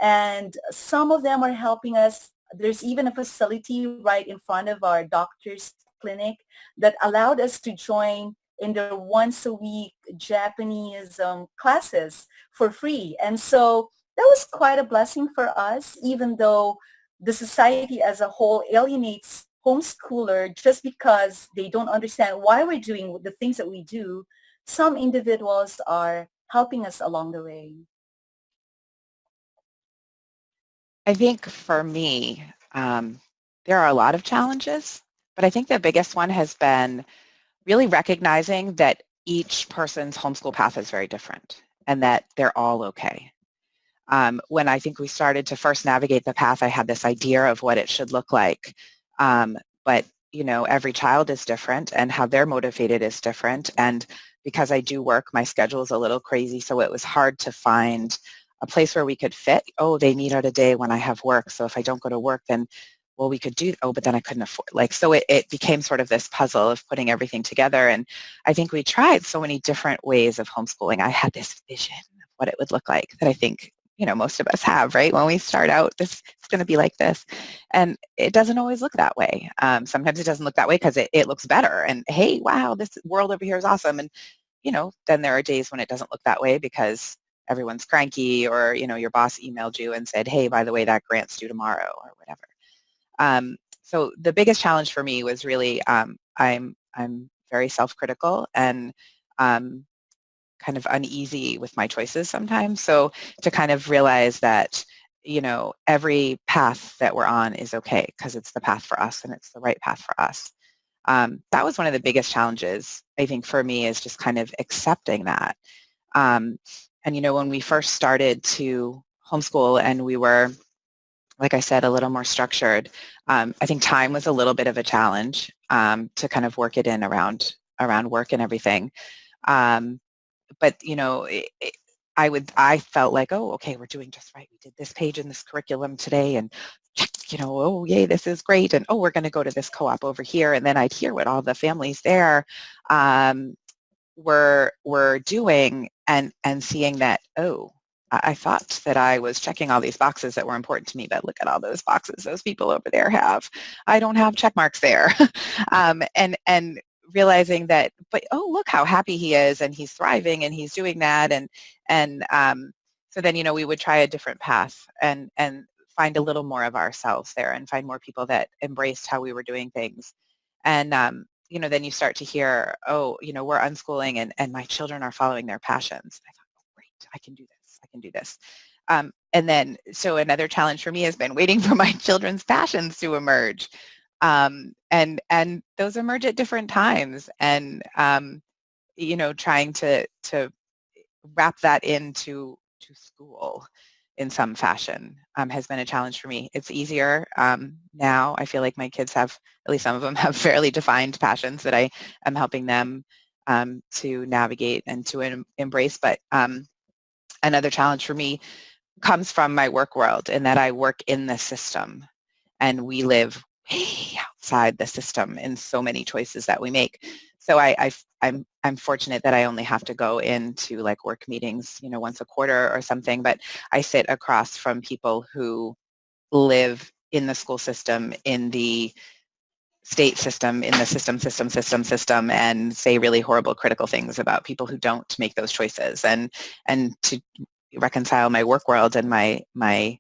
And some of them are helping us There's even a facility right in front of our doctor's clinic that allowed us to join in their once a week Japanese classes for free. And so that was quite a blessing for us, even though the society as a whole alienates homeschooler just because they don't understand why we're doing the things that we do. Some individuals are helping us along the way. I think for me, there are a lot of challenges, but I think the biggest one has been really recognizing that each person's homeschool path is very different and that they're all okay. When I think we started to first navigate the path, I had this idea of what it should look like. But, you know, every child is different and how they're motivated is different. And because I do work, my schedule is a little crazy, so it was hard to find a place where we could fit. Oh, they need out a day when I have work. So if I don't go to work, then, well, we could do, oh, but then I couldn't afford, like, so it became sort of this puzzle of putting everything together. And I think we tried so many different ways of homeschooling. I had this vision of what it would look like that I think, you know, most of us have, right? When we start out, this it's going to be like this. And it doesn't always look that way. Sometimes it doesn't look that way because it looks better. And hey, wow, this world over here is awesome. And, you know, then there are days when it doesn't look that way because everyone's cranky or, you know, your boss emailed you and said, hey, by the way, that grant's due tomorrow or whatever. So the biggest challenge for me was really I'm very self-critical and kind of uneasy with my choices sometimes. So to kind of realize that, you know, every path that we're on is okay because it's the path for us and it's the right path for us. That was one of the biggest challenges, I think, for me, is just kind of accepting that. And, you know, when we first started to homeschool and we were, like I said, a little more structured, I think time was a little bit of a challenge to kind of work it in around work and everything. But, you know, I felt like, oh, okay, we're doing just right. We did this page in this curriculum today and, you know, oh, yay, this is great. And, oh, we're going to go to this co-op over here. And then I'd hear what all the families there were doing and seeing that, oh, I thought that I was checking all these boxes that were important to me, but look at all those boxes those people over there have. I don't have check marks there. And realizing that, but oh, look how happy he is and he's thriving and he's doing that. And so then, you know, we would try a different path and find a little more of ourselves there and find more people that embraced how we were doing things. And, you know, then you start to hear, oh, you know, we're unschooling and my children are following their passions. I thought, oh, great, I can do this. I can do this. And then, so another challenge for me has been waiting for my children's passions to emerge. And those emerge at different times. And, you know, trying to wrap that into school in some fashion has been a challenge for me. It's easier now. I feel like my kids have, at least some of them have fairly defined passions that I am helping them to navigate and to embrace. But another challenge for me comes from my work world in that I work in the system and we live way outside the system in so many choices that we make. So I'm fortunate that I only have to go into like work meetings, you know, once a quarter or something, but I sit across from people who live in the school system, in the state system, in the system, and say really horrible, critical things about people who don't make those choices. And to reconcile my work world and my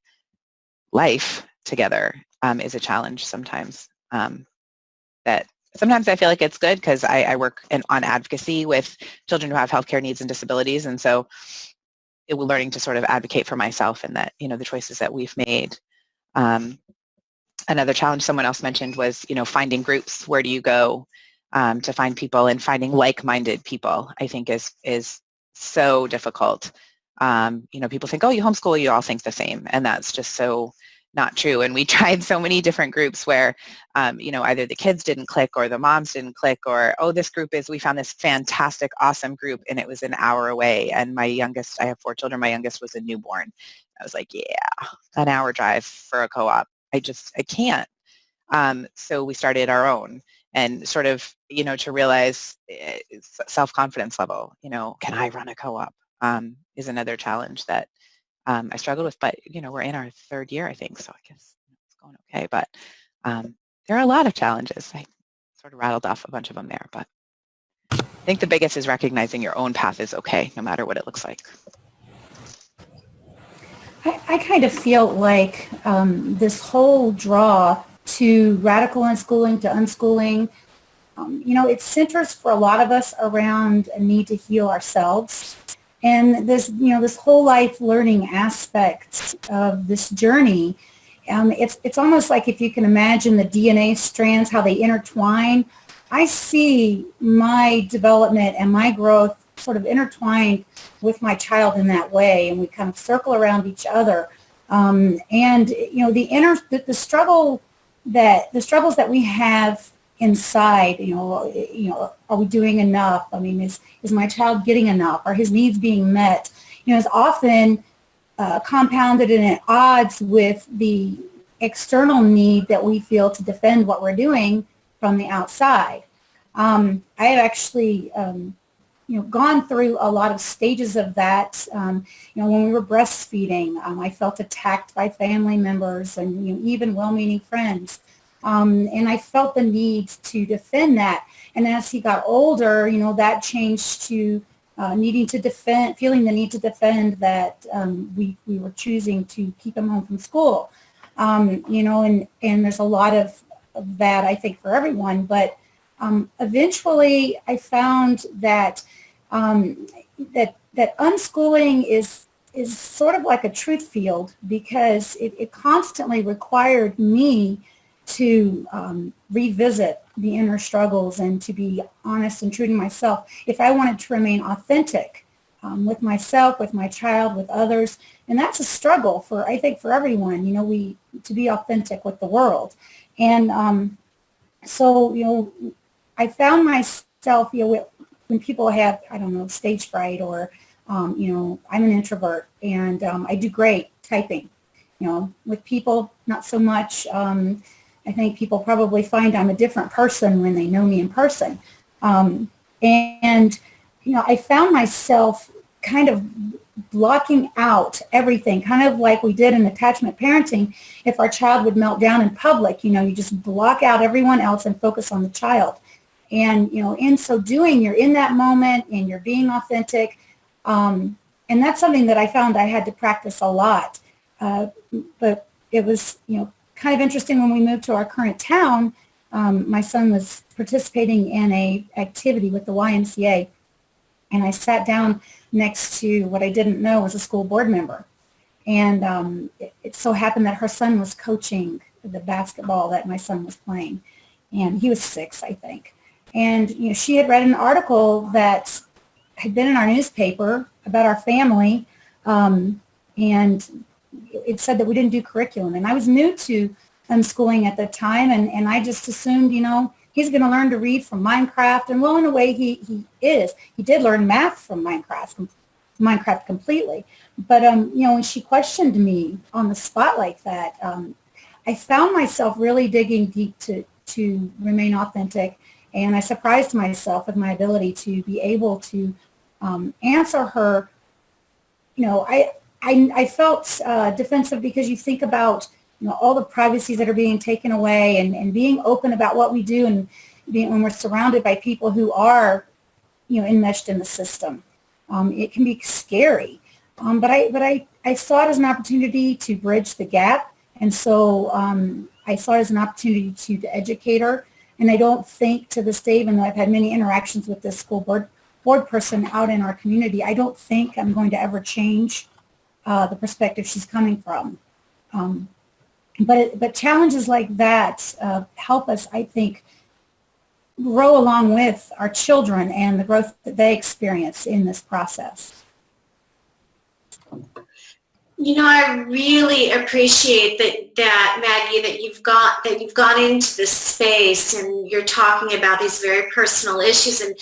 life together is a challenge sometimes. That sometimes I feel like it's good because I work on advocacy with children who have healthcare needs and disabilities, and so we're learning to sort of advocate for myself and that, you know, the choices that we've made. Another challenge someone else mentioned was, you know, finding groups. Where do you go to find people, and finding like-minded people, I think is so difficult. You know, people think, oh, you homeschool, you all think the same, and that's just so not true. And we tried so many different groups where, you know, either the kids didn't click or the moms didn't click, or, oh, this group we found this fantastic, awesome group, and it was an hour away. And my youngest, I have 4 children, my youngest was a newborn. I was like, yeah, an hour drive for a co-op. I can't. So we started our own, and sort of, you know, to realize self-confidence level, you know, can I run a co-op is another challenge that I struggled with, but, you know, we're in our 3rd year, I think, so I guess it's going okay. But there are a lot of challenges. I sort of rattled off a bunch of them there, but I think the biggest is recognizing your own path is okay, no matter what it looks like. I kind of feel like this whole draw to radical unschooling, to unschooling, it centers for a lot of us around a need to heal ourselves. And this whole life learning aspect of this journey, it's almost like if you can imagine the DNA strands, how they intertwine. I see my development and my growth sort of intertwined with my child in that way, and we kind of circle around each other. The struggles that we have inside, are we doing enough? I mean, is my child getting enough? Are his needs being met? Is often compounded and at odds with the external need that we feel to defend what we're doing from the outside. I have actually, gone through a lot of stages of that. When we were breastfeeding, I felt attacked by family members and even well-meaning friends. And I felt the need to defend that. And as he got older, that changed to feeling the need to defend that we were choosing to keep him home from school. And there's a lot of that, I think, for everyone. But eventually I found that that unschooling is sort of like a truth field, because it constantly required me to revisit the inner struggles and to be honest and true to myself if I wanted to remain authentic with myself, with my child, with others. And that's a struggle I think for everyone, to be authentic with the world. And so I found myself, when people have, stage fright, or, I'm an introvert, and I do great typing, with people, not so much. I think people probably find I'm a different person when they know me in person. I found myself kind of blocking out everything, kind of like we did in attachment parenting. If our child would melt down in public, you just block out everyone else and focus on the child. And, in so doing, you're in that moment and you're being authentic. And that's something that I found I had to practice a lot. But it was, kind of interesting when we moved to our current town. My son was participating in a activity with the YMCA, and I sat down next to what I didn't know was a school board member. And it so happened that her son was coaching the basketball that my son was playing, and he was 6, I think. And she had read an article that had been in our newspaper about our family, and it said that we didn't do curriculum. And I was new to unschooling at the time, and I just assumed, he's going to learn to read from Minecraft. And well, in a way, he is. He did learn math from Minecraft completely. But, when she questioned me on the spot like that, I found myself really digging deep to remain authentic. And I surprised myself with my ability to be able to answer her. I felt defensive, because you think about all the privacies that are being taken away, and being open about what we do, and when we're surrounded by people who are enmeshed in the system. It can be scary, but I saw it as an opportunity to bridge the gap, and so I saw it as an opportunity to educate her. And I don't think to this day, even though I've had many interactions with this school board person out in our community, I don't think I'm going to ever change the perspective she's coming from. But challenges like that help us, I think, grow along with our children and the growth that they experience in this process. I really appreciate that Maggie, that you've gone into this space and you're talking about these very personal issues. And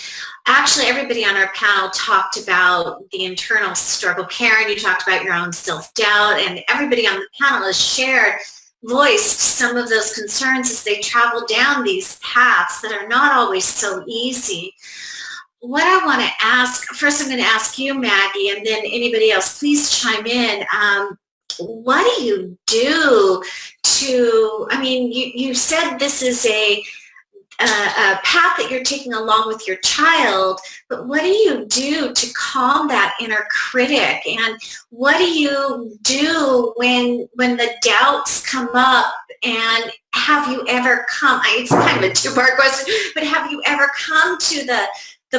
actually, everybody on our panel talked about the internal struggle. Karen, you talked about your own self-doubt, and everybody on the panel has voiced some of those concerns as they travel down these paths that are not always so easy. What I want to ask, first I'm going to ask you, Maggie, and then anybody else, please chime in. what do you do to, I mean, you said this is a path that you're taking along with your child, but what do you do to calm that inner critic? And what do you do when the doubts come up? And have you ever come, it's kind of a two-part question, but have you ever come to the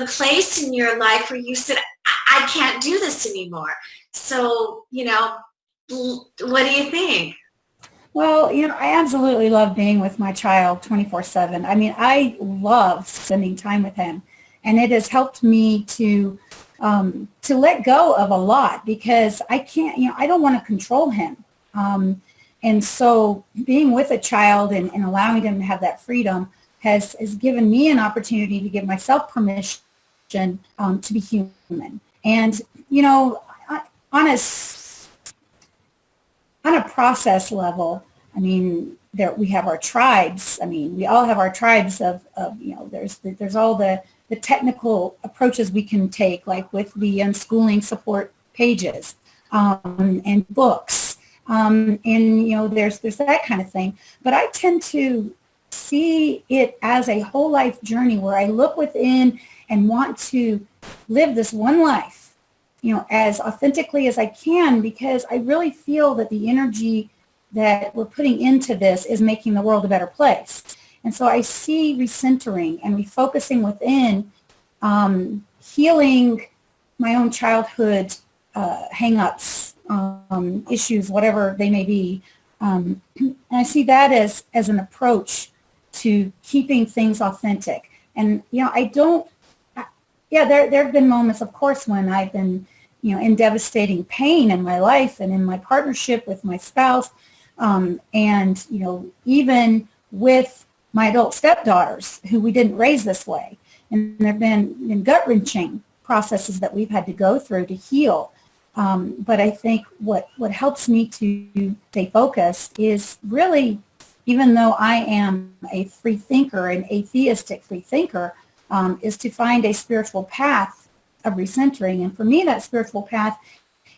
place in your life where you said, I can't do this anymore? So, what do you think? Well, I absolutely love being with my child 24/7. I mean, I love spending time with him, and it has helped me to let go of a lot, because I can't, I don't want to control him. And so being with a child and allowing them to have that freedom has given me an opportunity to give myself permission to be human. And, on a process level, I mean, we have our tribes. I mean, we all have our tribes of there's all the technical approaches we can take, like with the unschooling support pages and books. And, there's that kind of thing. But I tend to see it as a whole life journey where I look within and want to live this one life, as authentically as I can, because I really feel that the energy that we're putting into this is making the world a better place. And so I see recentering and refocusing within, healing my own childhood hang-ups, issues, whatever they may be. And I see that as an approach to keeping things authentic. And, there have been moments, of course, when I've been, in devastating pain in my life and in my partnership with my spouse. And, even with my adult stepdaughters, who we didn't raise this way. And there have been gut-wrenching processes that we've had to go through to heal. But I think what helps me to stay focused is really, even though I am a free thinker, an atheistic free thinker, is to find a spiritual path of recentering. And for me, that spiritual path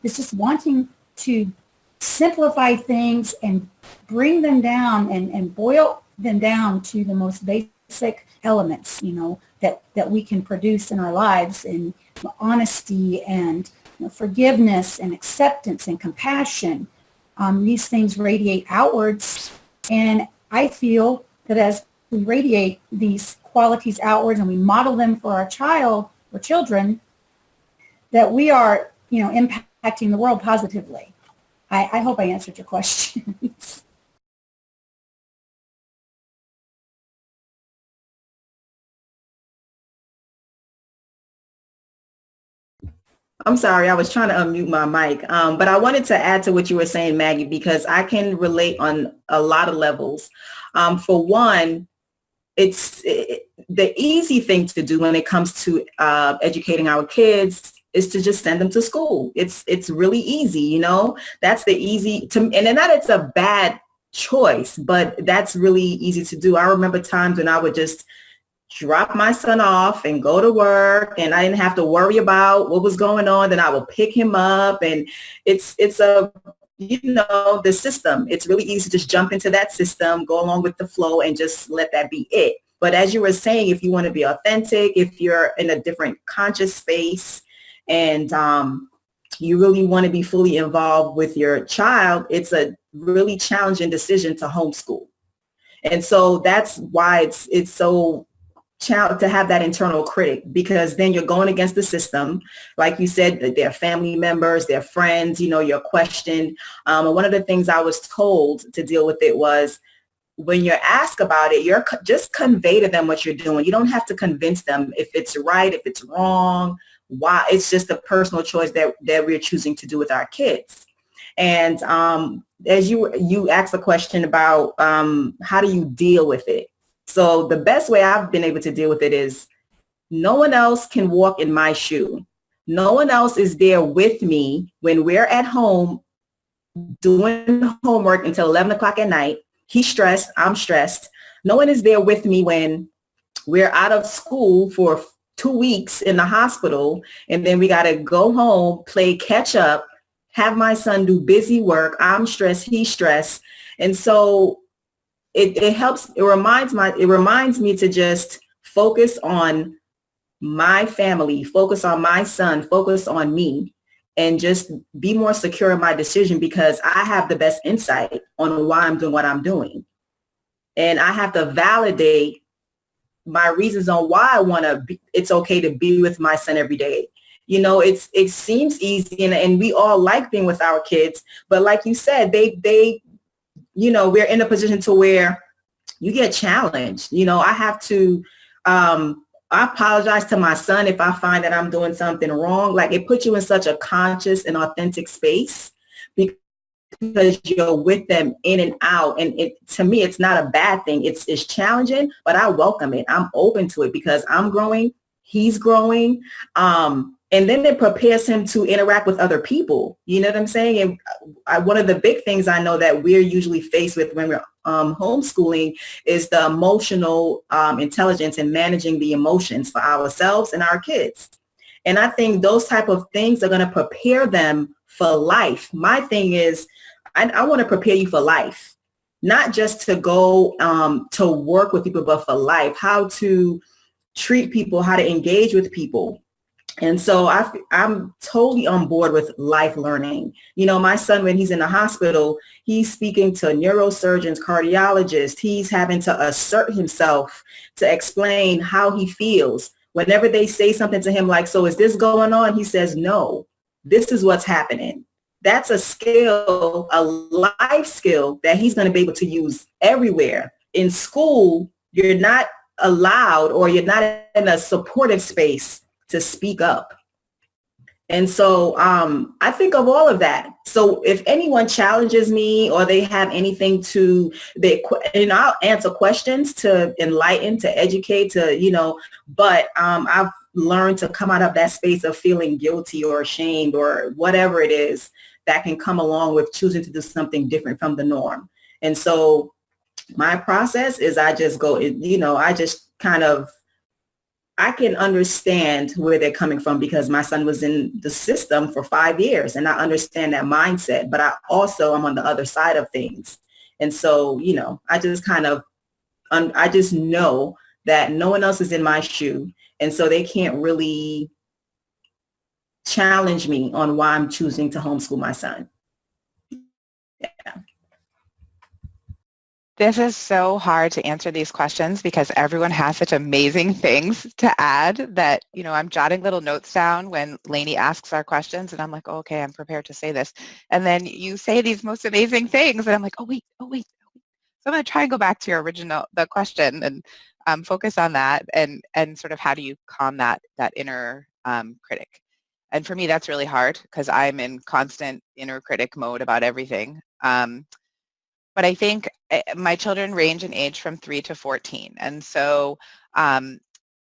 is just wanting to simplify things and bring them down and boil them down to the most basic elements, that we can produce in our lives, in honesty and forgiveness and acceptance and compassion. These things radiate outwards. And I feel that as we radiate these qualities outwards and we model them for our child or children, that we are, impacting the world positively. I hope I answered your questions. I'm sorry, I was trying to unmute my mic, but I wanted to add to what you were saying, Maggie, because I can relate on a lot of levels. For one, the easy thing to do when it comes to educating our kids is to just send them to school. It's really easy, that's the easy and not it's a bad choice, but that's really easy to do. I remember times when I would just drop my son off and go to work, and I didn't have to worry about what was going on. Then I would pick him up, and it's the system. It's really easy to just jump into that system, go along with the flow, and just let that be it. But as you were saying, if you want to be authentic, if you're in a different conscious space and you really want to be fully involved with your child, it's a really challenging decision to homeschool. And so that's why it's so challenging to have that internal critic, because then you're going against the system. Like you said, their family members, their friends, you're questioned. And one of the things I was told to deal with it was, when you're asked about it, you're just convey to them what you're doing. You don't have to convince them if it's right, if it's wrong, why. It's just a personal choice that we're choosing to do with our kids. And as you asked a question about how do you deal with it? So the best way I've been able to deal with it is, no one else can walk in my shoe. No one else is there with me when we're at home doing homework until 11 o'clock at night. He's stressed, I'm stressed. No one is there with me when we're out of school for 2 weeks in the hospital, and then we got to go home, play catch up, have my son do busy work. I'm stressed, he's stressed. And so it helps, it reminds me to just focus on my family, focus on my son, focus on me, and just be more secure in my decision because I have the best insight on why I'm doing what I'm doing. And I have to validate my reasons on why I want to be, it's okay to be with my son every day. You know, it seems easy and we all like being with our kids, but like you said, they, you know, we're in a position to where you get challenged. You know, I have to, I apologize to my son if I find that I'm doing something wrong. Like it puts you in such a conscious and authentic space because you're with them in and out. And to me, it's not a bad thing. It's challenging, but I welcome it. I'm open to it because I'm growing, he's growing. And then it prepares him to interact with other people. You know what I'm saying? And one of the big things I know that we're usually faced with when we're homeschooling is the emotional intelligence and managing the emotions for ourselves and our kids. And I think those type of things are going to prepare them for life. My thing is, I want to prepare you for life, not just to go to work with people, but for life, how to treat people, how to engage with people. And so I'm totally on board with life learning. You know, my son, when he's in the hospital, he's speaking to neurosurgeons, cardiologists. He's having to assert himself to explain how he feels. Whenever they say something to him like, so is this going on? He says, no, this is what's happening. That's a skill, a life skill that he's going to be able to use everywhere. In school, you're not allowed or you're not in a supportive space to speak up. And so I think of all of that. So if anyone challenges me or they have anything I'll answer questions to enlighten, to educate, but I've learned to come out of that space of feeling guilty or ashamed or whatever it is that can come along with choosing to do something different from the norm. And so my process is I just go, I just kind of, I can understand where they're coming from because my son was in the system for 5 years and I understand that mindset, but I'm on the other side of things. And so, I just kind of, I just know that no one else is in my shoe. And so they can't really challenge me on why I'm choosing to homeschool my son. Yeah. This is so hard to answer these questions because everyone has such amazing things to add that, I'm jotting little notes down when Lainie asks our questions and I'm like, oh, okay, I'm prepared to say this. And then you say these most amazing things and I'm like, oh, wait. So I'm going to try and go back to the question and focus on that and sort of how do you calm that inner critic. And for me, that's really hard because I'm in constant inner critic mode about everything. But I think my children range in age from 3 to 14. And so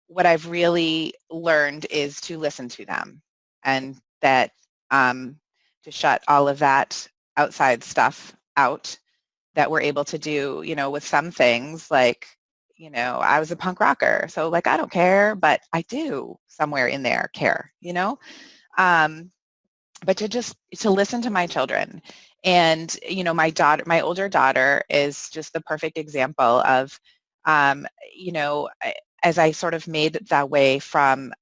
what I've really learned is to listen to them and that to shut all of that outside stuff out that we're able to do, with some things like, I was a punk rocker. So like, I don't care, but I do somewhere in there care, but to listen to my children. And, my older daughter is just the perfect example of, as I sort of made that way from,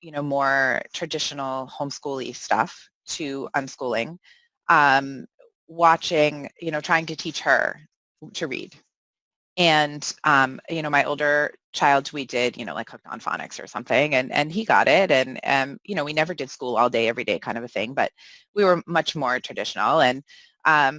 more traditional homeschooly stuff to unschooling, watching, trying to teach her to read. And, my older child, we did, like hooked on phonics or something, and he got it. And, we never did school all day, every day kind of a thing, but we were much more traditional. And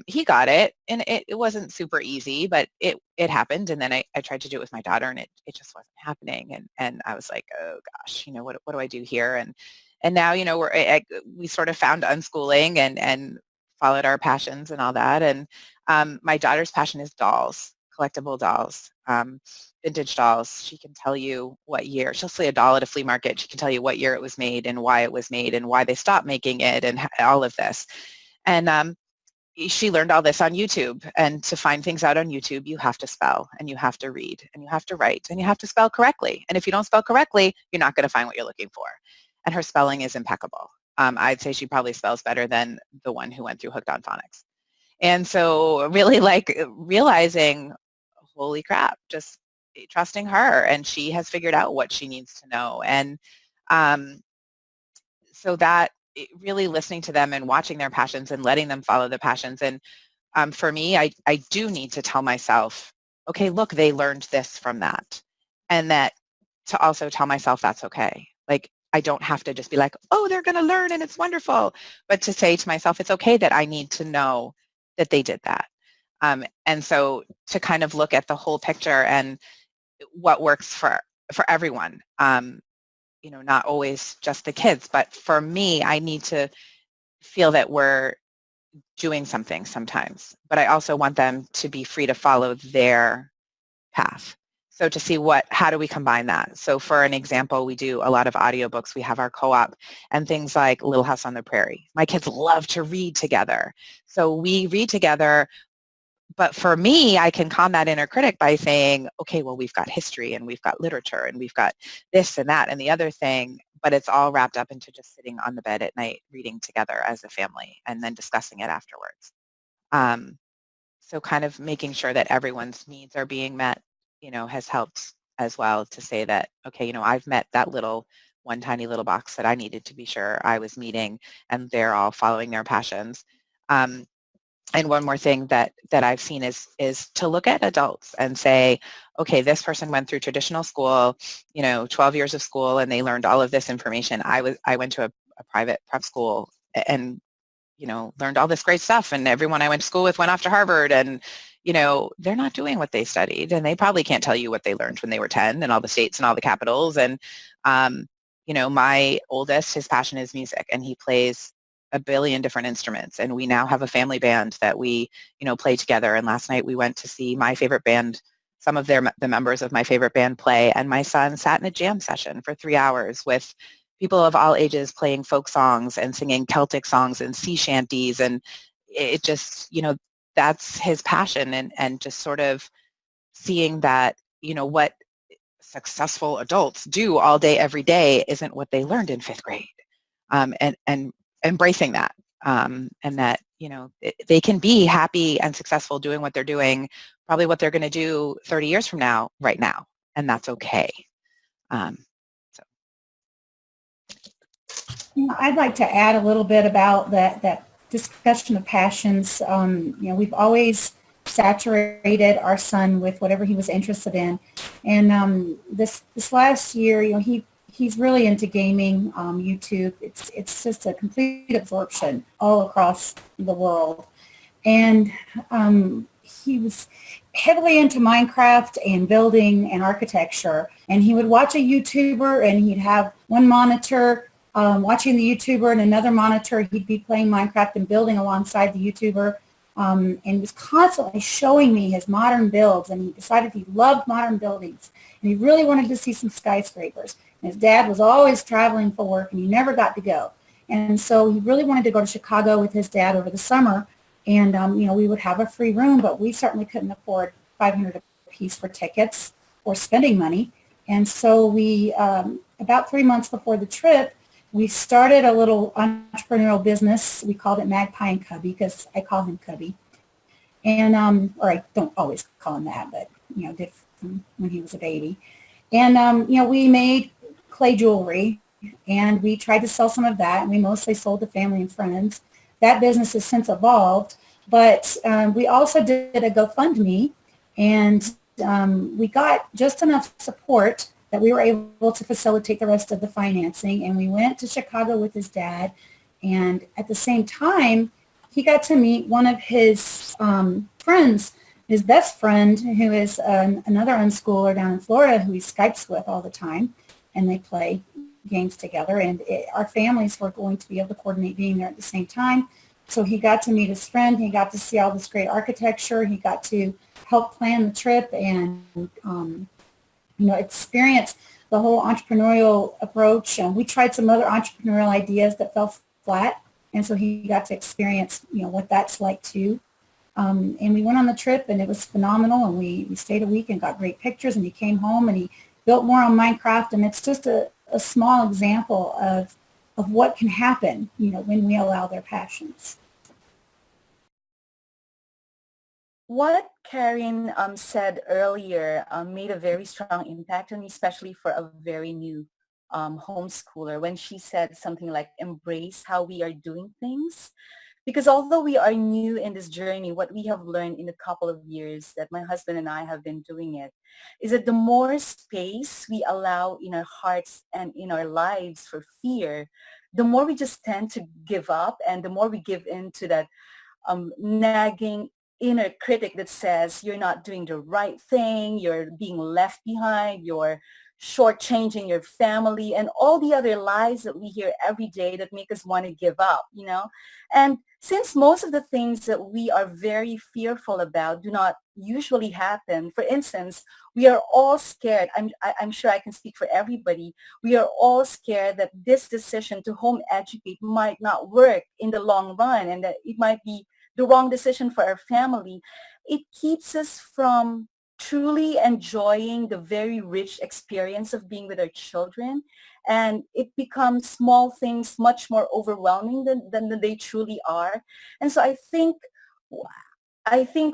he got it, and it wasn't super easy, but it happened. And then I tried to do it with my daughter, and it just wasn't happening. And I was like, oh gosh, what do I do here? And now, we sort of found unschooling and followed our passions and all that. And my daughter's passion is dolls. Collectible dolls, vintage dolls. She can tell you what year. She'll see a doll at a flea market. She can tell you what year it was made and why it was made and why they stopped making it and all of this. And she learned all this on YouTube. And to find things out on YouTube, you have to spell and you have to read and you have to write and you have to spell correctly. And if you don't spell correctly, you're not going to find what you're looking for. And her spelling is impeccable. I'd say she probably spells better than the one who went through Hooked on Phonics. And so really like realizing, holy crap, just trusting her, and she has figured out what she needs to know. And um, so that really listening to them and watching their passions and letting them follow the passions. And for me, I do need to tell myself, okay, look, they learned this from that. And that to also tell myself that's okay. Like, I don't have to just be like, oh, they're going to learn and it's wonderful. But to say to myself, it's okay that I need to know that they did that. And so to kind of look at the whole picture and what works for everyone, you know, not always just the kids, but for me, I need to feel that we're doing something sometimes, but I also want them to be free to follow their path. So to see how do we combine that? So for an example, we do a lot of audiobooks. We have our co-op and things like Little House on the Prairie. My kids love to read together. So we read together, but for me, I can calm that inner critic by saying, okay, well, we've got history and we've got literature and we've got this and that and the other thing, but it's all wrapped up into just sitting on the bed at night reading together as a family and then discussing it afterwards. So kind of making sure that everyone's needs are being met, you know, has helped as well to say that, okay, you know, I've met that one tiny little box that I needed to be sure I was meeting, and they're all following their passions. And one more thing that I've seen is to look at adults and say, okay, this person went through traditional school, you know, 12 years of school, and they learned all of this information. I went to a private prep school and, you know, learned all this great stuff, and everyone I went to school with went off to Harvard, and, you know, they're not doing what they studied, and they probably can't tell you what they learned when they were 10 and all the states and all the capitals. And, you know, my oldest, his passion is music, and he plays a billion different instruments, and we now have a family band that we, you know, play together. And last night we went to see my favorite band, some of the members of my favorite band play, and my son sat in a jam session for 3 hours with people of all ages playing folk songs and singing Celtic songs and sea shanties. And it just, you know, that's his passion. And just sort of seeing that, you know, what successful adults do all day, every day isn't what they learned in 5th grade. And embracing that, and that, you know, they can be happy and successful doing what they're doing, probably what they're going to do 30 years from now, right now, and that's okay. So. I'd like to add a little bit about that discussion of passions. You know, we've always saturated our son with whatever he was interested in, and this last year, you know, he's really into gaming, YouTube. It's just a complete absorption all across the world. And he was heavily into Minecraft and building and architecture. And he would watch a YouTuber, and he'd have one monitor watching the YouTuber, and another monitor he'd be playing Minecraft and building alongside the YouTuber. And he was constantly showing me his modern builds, and he decided he loved modern buildings, and he really wanted to see some skyscrapers. And his dad was always traveling for work, and he never got to go. And so he really wanted to go to Chicago with his dad over the summer, and you know, we would have a free room, but we certainly couldn't afford $500 a piece for tickets or spending money. And so we, about 3 months before the trip, we started a little entrepreneurial business. We called it Magpie and Cubby, because I call him Cubby. And, or I don't always call him that, but, you know, did when he was a baby. And, you know, we made clay jewelry, and we tried to sell some of that, and we mostly sold to family and friends. That business has since evolved, but we also did a GoFundMe, and we got just enough support that we were able to facilitate the rest of the financing. And we went to Chicago with his dad. And at the same time, he got to meet one of his friends, his best friend, who is another unschooler down in Florida who he Skypes with all the time. And they play games together. And our families were going to be able to coordinate being there at the same time. So he got to meet his friend. He got to see all this great architecture. He got to help plan the trip and you know, experience the whole entrepreneurial approach. And we tried some other entrepreneurial ideas that fell flat. And so he got to experience, you know, what that's like too. And we went on the trip, and it was phenomenal. And we stayed a week and got great pictures, and he came home and he built more on Minecraft. And it's just a small example of of what can happen, when we allow their passions. What Karen said earlier made a very strong impact on me, especially for a very new homeschooler, when she said something like embrace how we are doing things. Because although we are new in this journey, what we have learned in a couple of years that my husband and I have been doing it is that the more space we allow in our hearts and in our lives for fear, the more we just tend to give up, and the more we give in to that nagging inner critic that says you're not doing the right thing, you're being left behind, you're shortchanging your family, and all the other lies that we hear every day that make us want to give up, And since most of the things that we are very fearful about do not usually happen, for instance, we are all scared. I'm sure I can speak for everybody. We are all scared that this decision to home educate might not work in the long run, and that it might be the wrong decision for our family. It keeps us from truly enjoying the very rich experience of being with our children. And it becomes small things much more overwhelming than they truly are. And so I think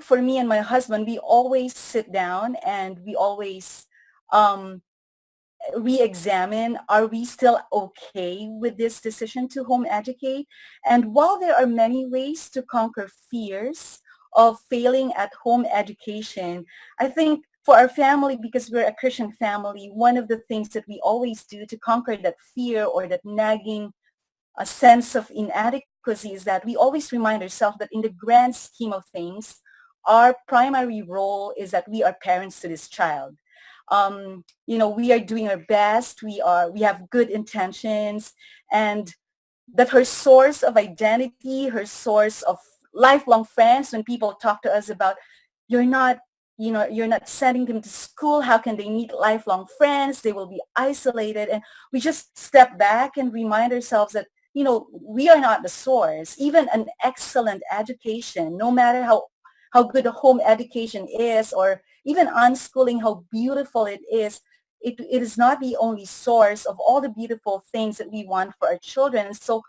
for me and my husband, we always sit down and we always re-examine, are we still okay with this decision to home educate? And while there are many ways to conquer fears of failing at home education, I think for our family, because we're a Christian family, one of the things that we always do to conquer that fear or that nagging a sense of inadequacy is that we always remind ourselves that in the grand scheme of things, our primary role is that we are parents to this child. We are doing our best. We have good intentions, and that her source of identity, her source of lifelong friends, when people talk to us about, you're not sending them to school, how can they meet lifelong friends? They will be isolated. And we just step back and remind ourselves that, we are not the source. Even an excellent education, no matter how good a home education is, or even unschooling, how beautiful it is, it is not the only source of all the beautiful things that we want for our children. So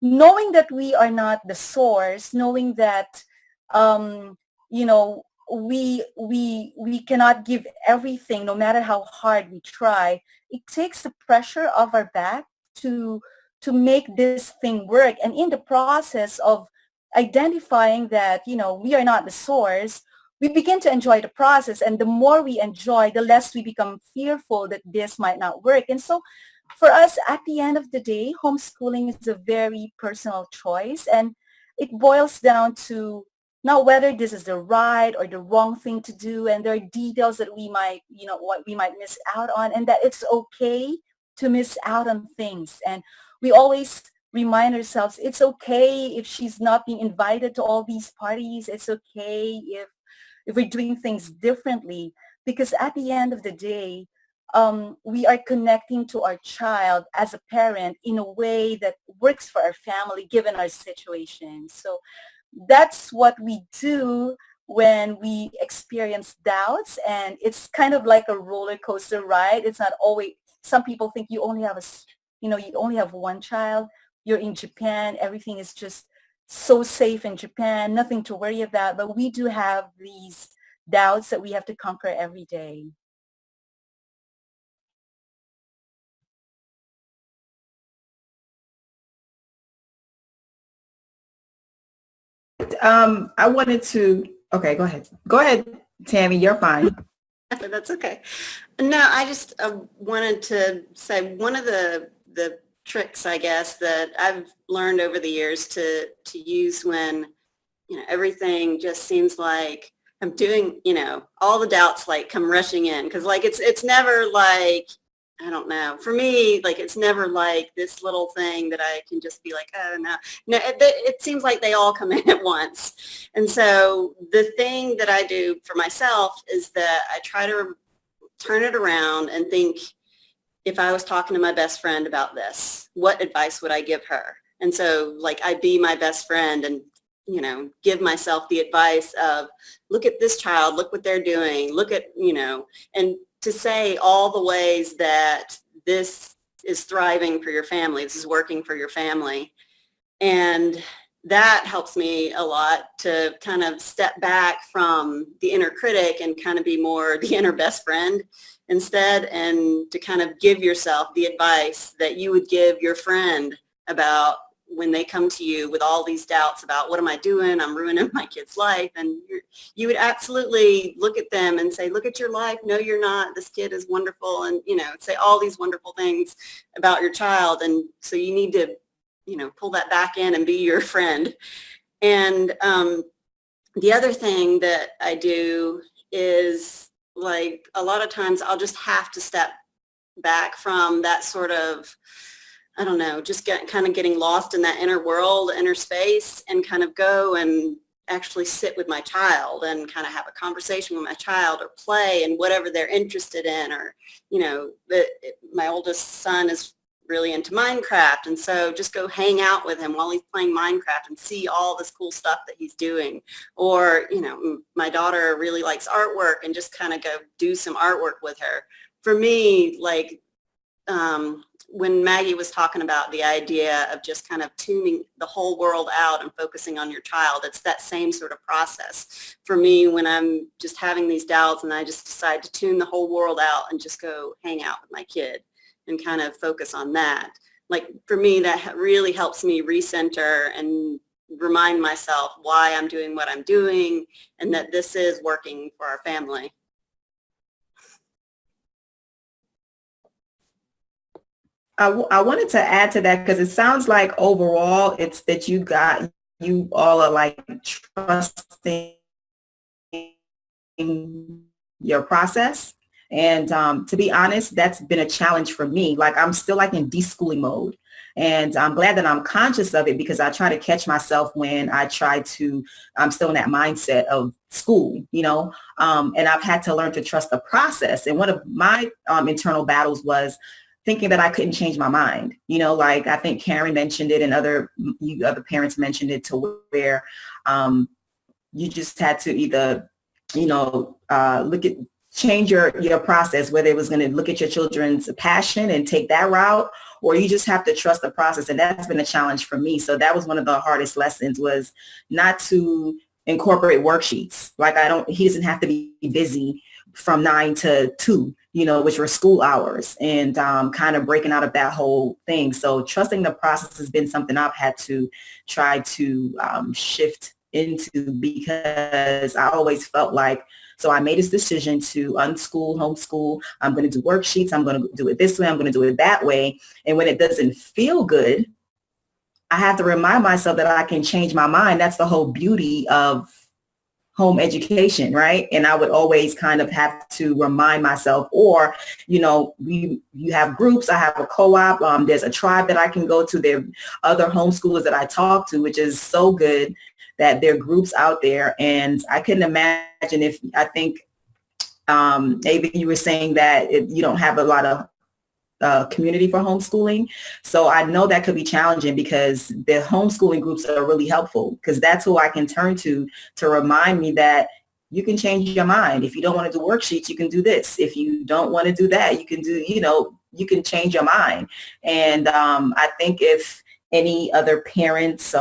knowing that we are not the source, knowing that, we cannot give everything, no matter how hard we try, it takes the pressure off our back to make this thing work. And in the process of identifying that, we are not the source, we begin to enjoy the process. And the more we enjoy, the less we become fearful that this might not work. And so for us, at the end of the day, homeschooling is a very personal choice. And it boils down to not whether this is the right or the wrong thing to do. And there are details that we might, what we might miss out on, and that it's okay to miss out on things. And we always remind ourselves, it's okay if she's not being invited to all these parties. It's okay if we're doing things differently, because at the end of the day, we are connecting to our child as a parent in a way that works for our family, given our situation. So that's what we do when we experience doubts, and it's kind of like a roller coaster ride. It's not always, some people think you only have you only have one child, you're in Japan, everything is just so safe in Japan, nothing to worry about. But we do have these doubts that we have to conquer every day. I wanted to, okay, go ahead. Go ahead, Tami, you're fine. That's okay. No, I just wanted to say one of the tricks, I guess, that I've learned over the years to use when, everything just seems like I'm doing, all the doubts like come rushing in. Cause like, it's never like, I don't know. For me, like, it's never like this little thing that I can just be like, oh, no. No, it seems like they all come in at once. And so the thing that I do for myself is that I try to turn it around and think, if I was talking to my best friend about this, what advice would I give her? And so, like, I be my best friend and, give myself the advice of, look at this child, look what they're doing, look at, and to say all the ways that this is thriving for your family. This is working for your family. And that helps me a lot to kind of step back from the inner critic and kind of be more the inner best friend instead, and to kind of give yourself the advice that you would give your friend about when they come to you with all these doubts about what am I doing? I'm ruining my kid's life. And you would absolutely look at them and say, look at your life. No, you're not. This kid is wonderful. And, say all these wonderful things about your child. And so you need to, pull that back in and be your friend. And the other thing that I do is, like, a lot of times I'll just have to step back from that sort of, I don't know, just kind of getting lost in that inner world, inner space, and kind of go and actually sit with my child and kind of have a conversation with my child, or play and whatever they're interested in. Or, my oldest son is really into Minecraft, and so just go hang out with him while he's playing Minecraft and see all this cool stuff that he's doing. Or, my daughter really likes artwork, and just kind of go do some artwork with her. For me, like, when Maggie was talking about the idea of just kind of tuning the whole world out and focusing on your child, it's that same sort of process for me when I'm just having these doubts, and I just decide to tune the whole world out and just go hang out with my kid and kind of focus on that. Like, for me, that really helps me recenter and remind myself why I'm doing what I'm doing, and that this is working for our family. I wanted to add to that, because it sounds like overall it's that you all are like trusting your process. And to be honest, that's been a challenge for me. Like, I'm still like in deschooling mode. And I'm glad that I'm conscious of it, because I try to catch myself when I'm still in that mindset of school, and I've had to learn to trust the process. And one of my internal battles was thinking that I couldn't change my mind. Like, I think Karen mentioned it, and other parents mentioned it, to where you just had to either, change your process, whether it was going to look at your children's passion and take that route, or you just have to trust the process. And that's been a challenge for me. So that was one of the hardest lessons, was not to incorporate worksheets. Like, he doesn't have to be busy from 9 to 2, which were school hours, and kind of breaking out of that whole thing. So trusting the process has been something I've had to try to shift into, because I always felt like, so I made this decision to unschool, homeschool. I'm going to do worksheets. I'm going to do it this way. I'm going to do it that way. And when it doesn't feel good, I have to remind myself that I can change my mind. That's the whole beauty of home education, right? And I would always kind of have to remind myself, or, you have groups. I have a co-op. There's a tribe that I can go to. There are other homeschoolers that I talk to, which is so good that there are groups out there. And I couldn't imagine if, I think, Ava, you were saying that you don't have a lot of community for homeschooling. So I know that could be challenging, because the homeschooling groups are really helpful, because that's who I can turn to remind me that you can change your mind. If you don't want to do worksheets, you can do this. If you don't want to do that, you can do, you can change your mind. And I think if any other parents,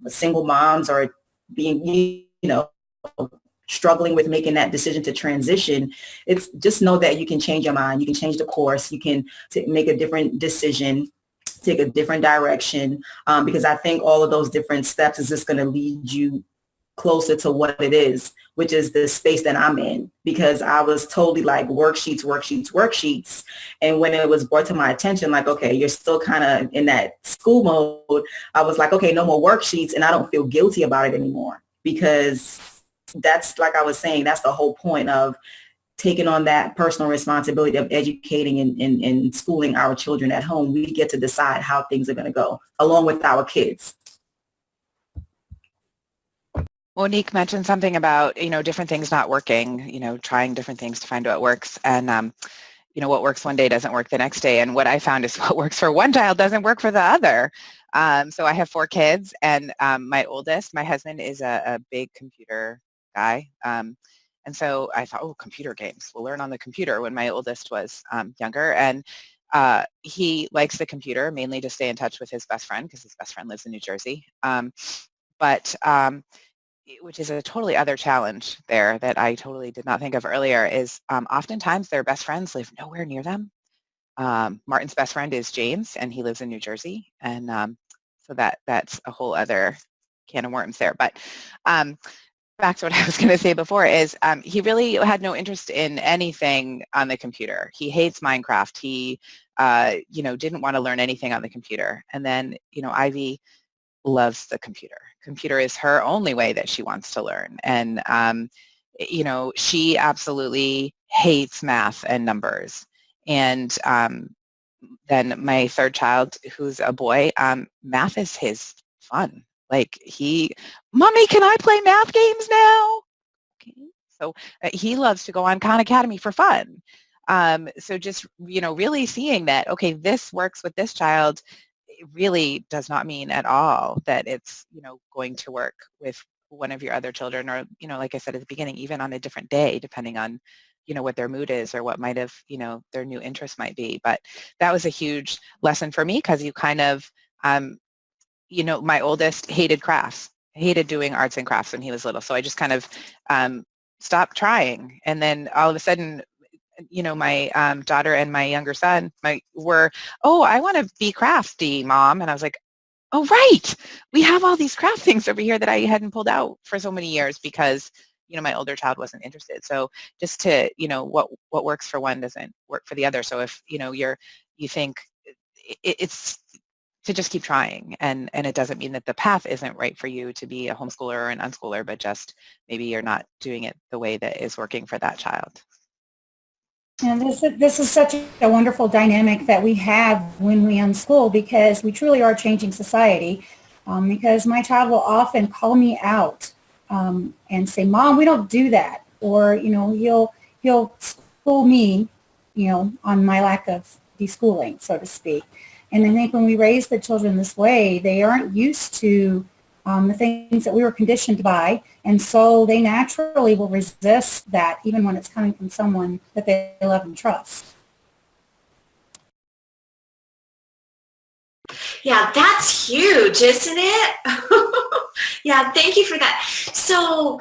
single moms, are being, struggling with making that decision to transition, it's just know that you can change your mind. You can change the course. You can make a different decision, take a different direction, because I think all of those different steps is just going to lead you closer to what it is, which is the space that I'm in, because I was totally like worksheets. And when it was brought to my attention, like, okay, you're still kind of in that school mode, I was like, okay, no more worksheets. And I don't feel guilty about it anymore, because that's, like I was saying, that's the whole point of taking on that personal responsibility of educating and schooling our children at home. We get to decide how things are going to go along with our kids. Monique mentioned something about, different things not working, trying different things to find what works. And, what works one day doesn't work the next day. And what I found is what works for one child doesn't work for the other. So I have 4 kids, and my oldest, my husband, is a big computer guy. And so I thought, computer games, we'll learn on the computer, when my oldest was younger. And He likes the computer mainly to stay in touch with his best friend because his best friend lives in New Jersey. But which is a totally other challenge there that I totally did not think of earlier, is oftentimes their best friends live nowhere near them. Martin's best friend is James, and he lives in New Jersey, and so that's a whole other can of worms there. But back to what I was going to say before is he really had no interest in anything on the computer. He hates Minecraft. He didn't want to learn anything on the computer. And then Ivy loves the computer. Computer is her only way that she wants to learn. And, she absolutely hates math and numbers. And then my third child, who's a boy, math is his fun. Like Mommy, can I play math games now? Okay. So he loves to go on Khan Academy for fun. So just, really seeing that, okay, this works with this child, it really does not mean at all that it's, going to work with one of your other children, or, like I said at the beginning, even on a different day, depending on, what their mood is or what might have, their new interest might be. But that was a huge lesson for me, because you kind of, my oldest hated crafts, hated doing arts and crafts when he was little. So I just kind of stopped trying. And then all of a sudden, my daughter and my younger son were, oh, I want to be crafty, Mom. And I was like, oh, right. We have all these craft things over here that I hadn't pulled out for so many years because, my older child wasn't interested. So just to, what works for one doesn't work for the other. So if, you think it's to just keep trying, and it doesn't mean that the path isn't right for you to be a homeschooler or an unschooler, but just maybe you're not doing it the way that is working for that child. And this is such a wonderful dynamic that we have when we unschool, because we truly are changing society. Because my child will often call me out and say, Mom, we don't do that. Or, he'll school me, on my lack of deschooling, so to speak. And I think when we raise the children this way, they aren't used to the things that we were conditioned by. And so they naturally will resist that, even when it's coming from someone that they love and trust. Yeah, that's huge, isn't it? Yeah, thank you for that. So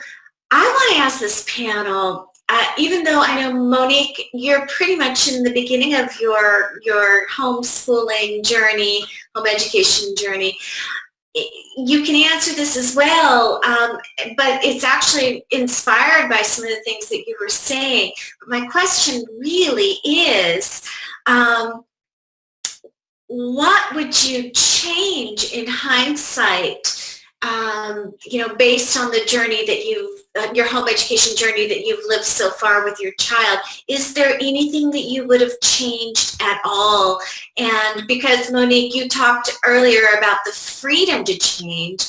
I want to ask this panel, even though I know, Monique, you're pretty much in the beginning of your homeschooling journey, home education journey, you can answer this as well, but it's actually inspired by some of the things that you were saying. But my question really is, what would you change in hindsight, based on the journey that your home education journey that you've lived so far with your child? Is there anything that you would have changed at all? And because, Monique, you talked earlier about the freedom to change,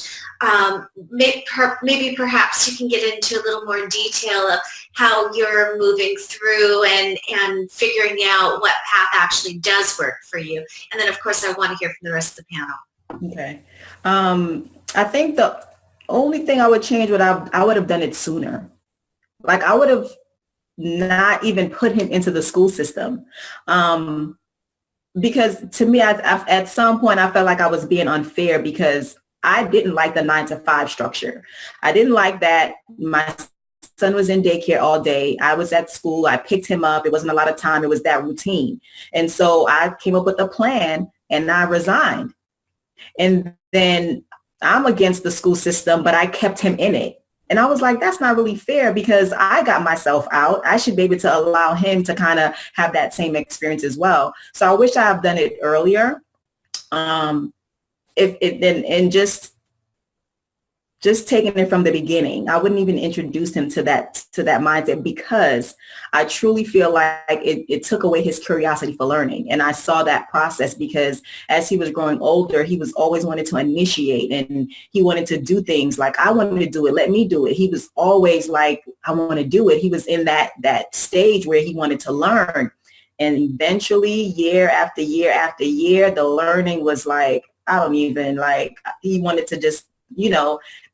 maybe perhaps you can get into a little more detail of how you're moving through and figuring out what path actually does work for you. And then, of course, I want to hear from the rest of the panel. Okay. I think the only thing I would change I would have done it sooner. Like, I would have not even put him into the school system. Because to me, at some point, I felt like I was being unfair because I didn't like the 9-to-5 structure. I didn't like that my son was in daycare all day. I was at school. I picked him up. It wasn't a lot of time. It was that routine. And so I came up with a plan and I resigned. And then I'm against the school system, but I kept him in it. And I was like, that's not really fair because I got myself out. I should be able to allow him to kind of have that same experience as well. So I wish I had done it earlier. Just taking it from the beginning, I wouldn't even introduce him to that mindset, because I truly feel like it took away his curiosity for learning. And I saw that process because as he was growing older, he was always wanted to initiate and he wanted to do things like, I wanted to do it, let me do it. He was always like, I want to do it. He was in that stage where he wanted to learn. And eventually, year after year after year, the learning was like, he wanted to just,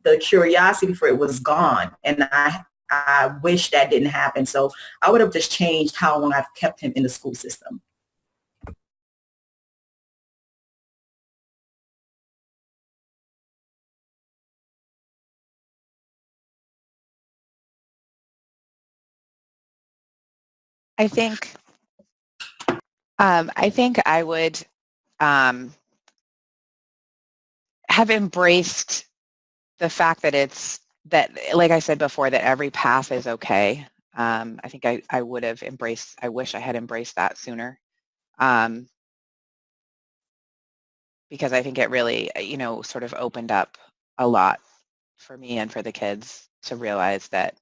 the curiosity for it was gone. And I wish that didn't happen. So I would have just changed how long I've kept him in the school system. I think I would have embraced the fact that, like I said before, that every path is okay. I think I would have embraced, I wish I had embraced that sooner. Because I think it really, sort of opened up a lot for me and for the kids to realize that,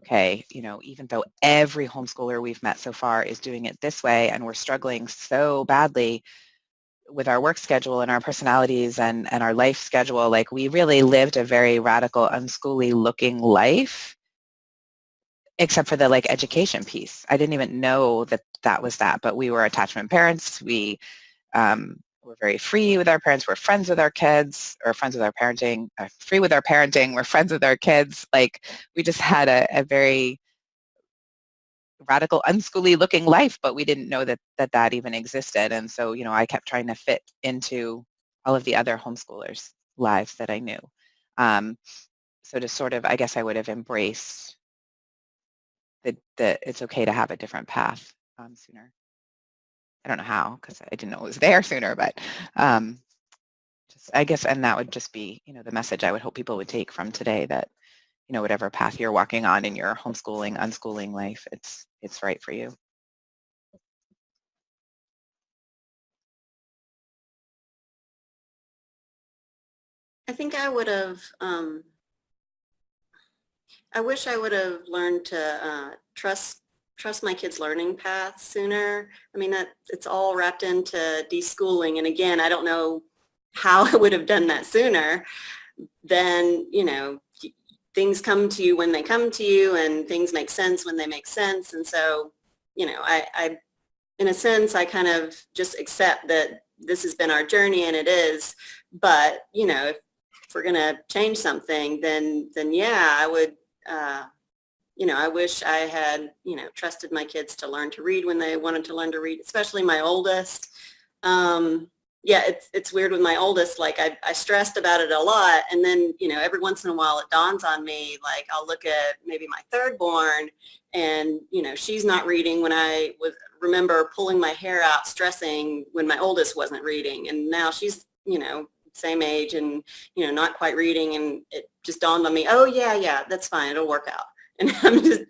okay, even though every homeschooler we've met so far is doing it this way and we're struggling so badly with our work schedule and our personalities and our life schedule, like we really lived a very radical, unschooly looking life, except for the like education piece. I didn't even know that was that, but we were attachment parents. We we're very free with our parents. We're friends with our kids, or friends with our parenting. Free with our parenting. We're friends with our kids. Like we just had a very radical, unschooly looking life, but we didn't know that even existed. And so, I kept trying to fit into all of the other homeschoolers' lives that I knew. So to sort of, I guess I would have embraced that it's okay to have a different path sooner. I don't know how, because I didn't know it was there sooner, but just, I guess, and that would just be, the message I would hope people would take from today, that, whatever path you're walking on in your homeschooling, unschooling life, it's right for you. I think I would have, I wish I would have learned to trust my kids' learning path sooner. I mean, it's all wrapped into deschooling. And again, I don't know how I would have done that sooner. Then, things come to you when they come to you, and things make sense when they make sense. And so, I in a sense, I kind of just accept that this has been our journey, and it is. But, if we're going to change something, then yeah, I would, I wish I had, trusted my kids to learn to read when they wanted to learn to read, especially my oldest. Yeah, it's weird with my oldest, like I stressed about it a lot. And then, every once in a while it dawns on me, like I'll look at maybe my third born and, she's not reading when I remember pulling my hair out, stressing when my oldest wasn't reading. And now she's, same age and, not quite reading. And it just dawned on me, oh yeah, that's fine. It'll work out. And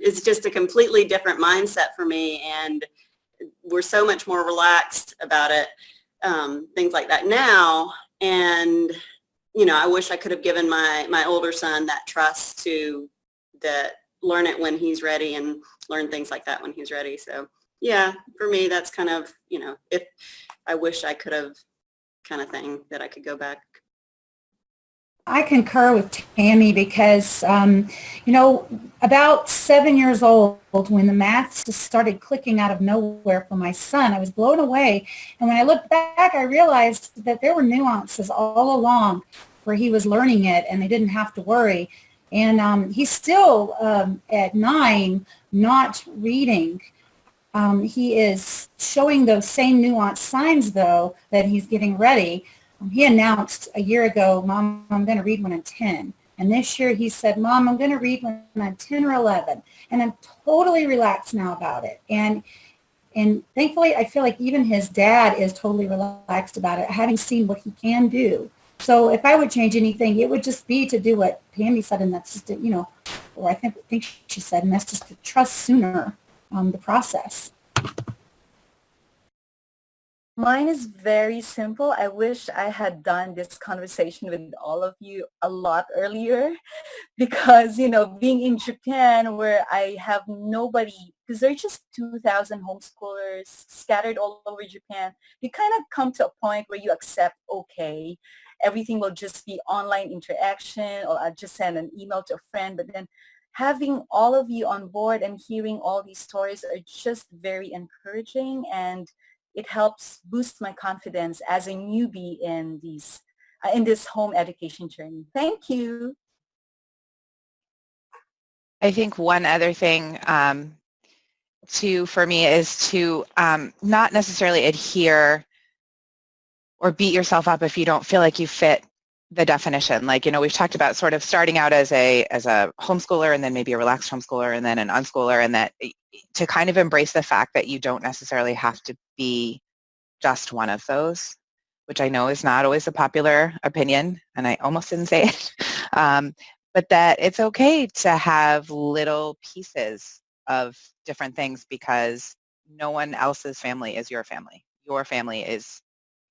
it's just a completely different mindset for me. And we're so much more relaxed about it, things like that now. And, I wish I could have given my older son that trust to learn it when he's ready and learn things like that when he's ready. So yeah, for me, that's kind of, if I wish I could have kind of thing that I could go back. I concur with Tammy because, about 7 years old, when the maths just started clicking out of nowhere for my son, I was blown away. And when I looked back, I realized that there were nuances all along where he was learning it and they didn't have to worry. And he's still at 9 not reading. He is showing those same nuanced signs, though, that he's getting ready. He announced a year ago, Mom, I'm going to read when I'm 10. And this year he said, Mom, I'm going to read when I'm 10 or 11. And I'm totally relaxed now about it. And thankfully, I feel like even his dad is totally relaxed about it, having seen what he can do. So if I would change anything, it would just be to do what Tammy said, and that's just, or I think she said, and that's just to trust sooner the process. Mine is very simple. I wish I had done this conversation with all of you a lot earlier because, being in Japan where I have nobody, because there are just 2,000 homeschoolers scattered all over Japan, you kind of come to a point where you accept, okay, everything will just be online interaction, or I'll just send an email to a friend. But then having all of you on board and hearing all these stories are just very encouraging, and it helps boost my confidence as a newbie in this home education journey. Thank you. I think one other thing for me is to not necessarily adhere or beat yourself up if you don't feel like you fit the definition. Like, we've talked about sort of starting out as a homeschooler and then maybe a relaxed homeschooler and then an unschooler, and that to kind of embrace the fact that you don't necessarily have to be just one of those, which I know is not always a popular opinion, and I almost didn't say it, but that it's okay to have little pieces of different things, because no one else's family is your family. Your family is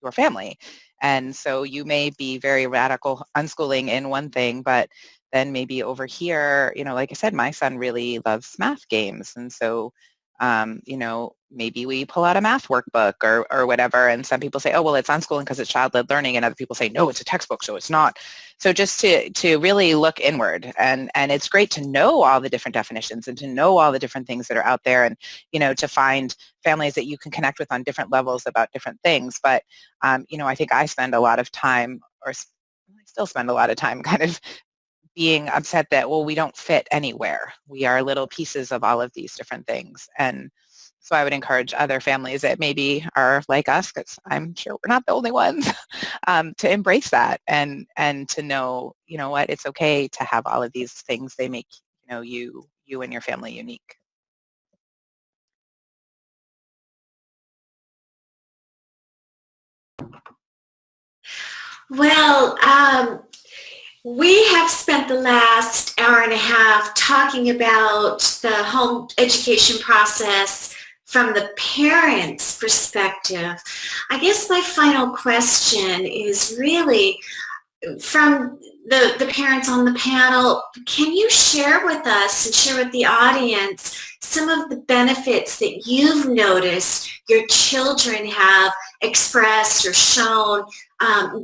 your family. And so you may be very radical unschooling in one thing, but then maybe over here, like I said, my son really loves math games. And so, maybe we pull out a math workbook or whatever. And some people say, oh, well, it's unschooling because it's child-led learning. And other people say, no, it's a textbook, so it's not. So just to really look inward. And it's great to know all the different definitions and to know all the different things that are out there, and, to find families that you can connect with on different levels about different things. But, I think I spend a lot of time, or I still spend a lot of time kind of being upset that, well, we don't fit anywhere. We are little pieces of all of these different things. And so I would encourage other families that maybe are like us, because I'm sure we're not the only ones, to embrace that and to know, what, it's okay to have all of these things. They make, you and your family unique. Well, we have spent the last hour and a half talking about the home education process from the parents' perspective. I guess my final question is really from the parents on the panel. Can you share with us and share with the audience some of the benefits that you've noticed your children have expressed or shown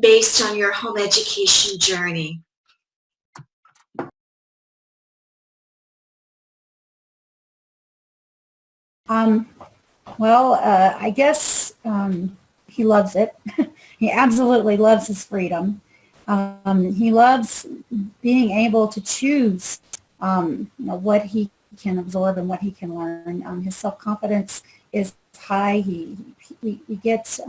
based on your home education journey? I guess he loves it. He absolutely loves his freedom. He loves being able to choose what he can absorb and what he can learn. His self-confidence is high. We get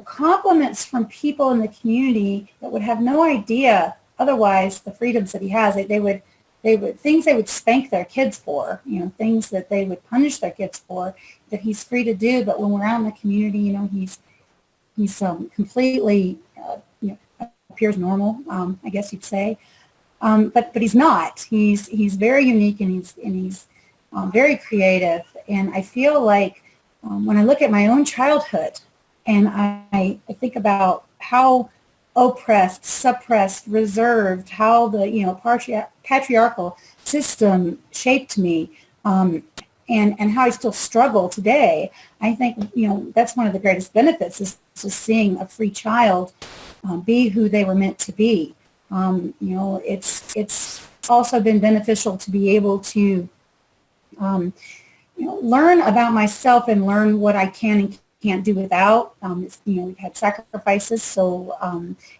compliments from people in the community that would have no idea otherwise the freedoms that he has. They would things they would spank their kids for, things that they would punish their kids for, that he's free to do. But when we're out in the community, he's completely appears normal, I guess you'd say. But he's not. He's very unique, and he's very creative. And I feel like when I look at my own childhood, and I think about how oppressed, suppressed, reserved, how the patriarchal system shaped me, and how I still struggle today. I think that's one of the greatest benefits, is just seeing a free child be who they were meant to be. It's also been beneficial to be able to learn about myself and learn what I can and can't do without. We've had sacrifices, so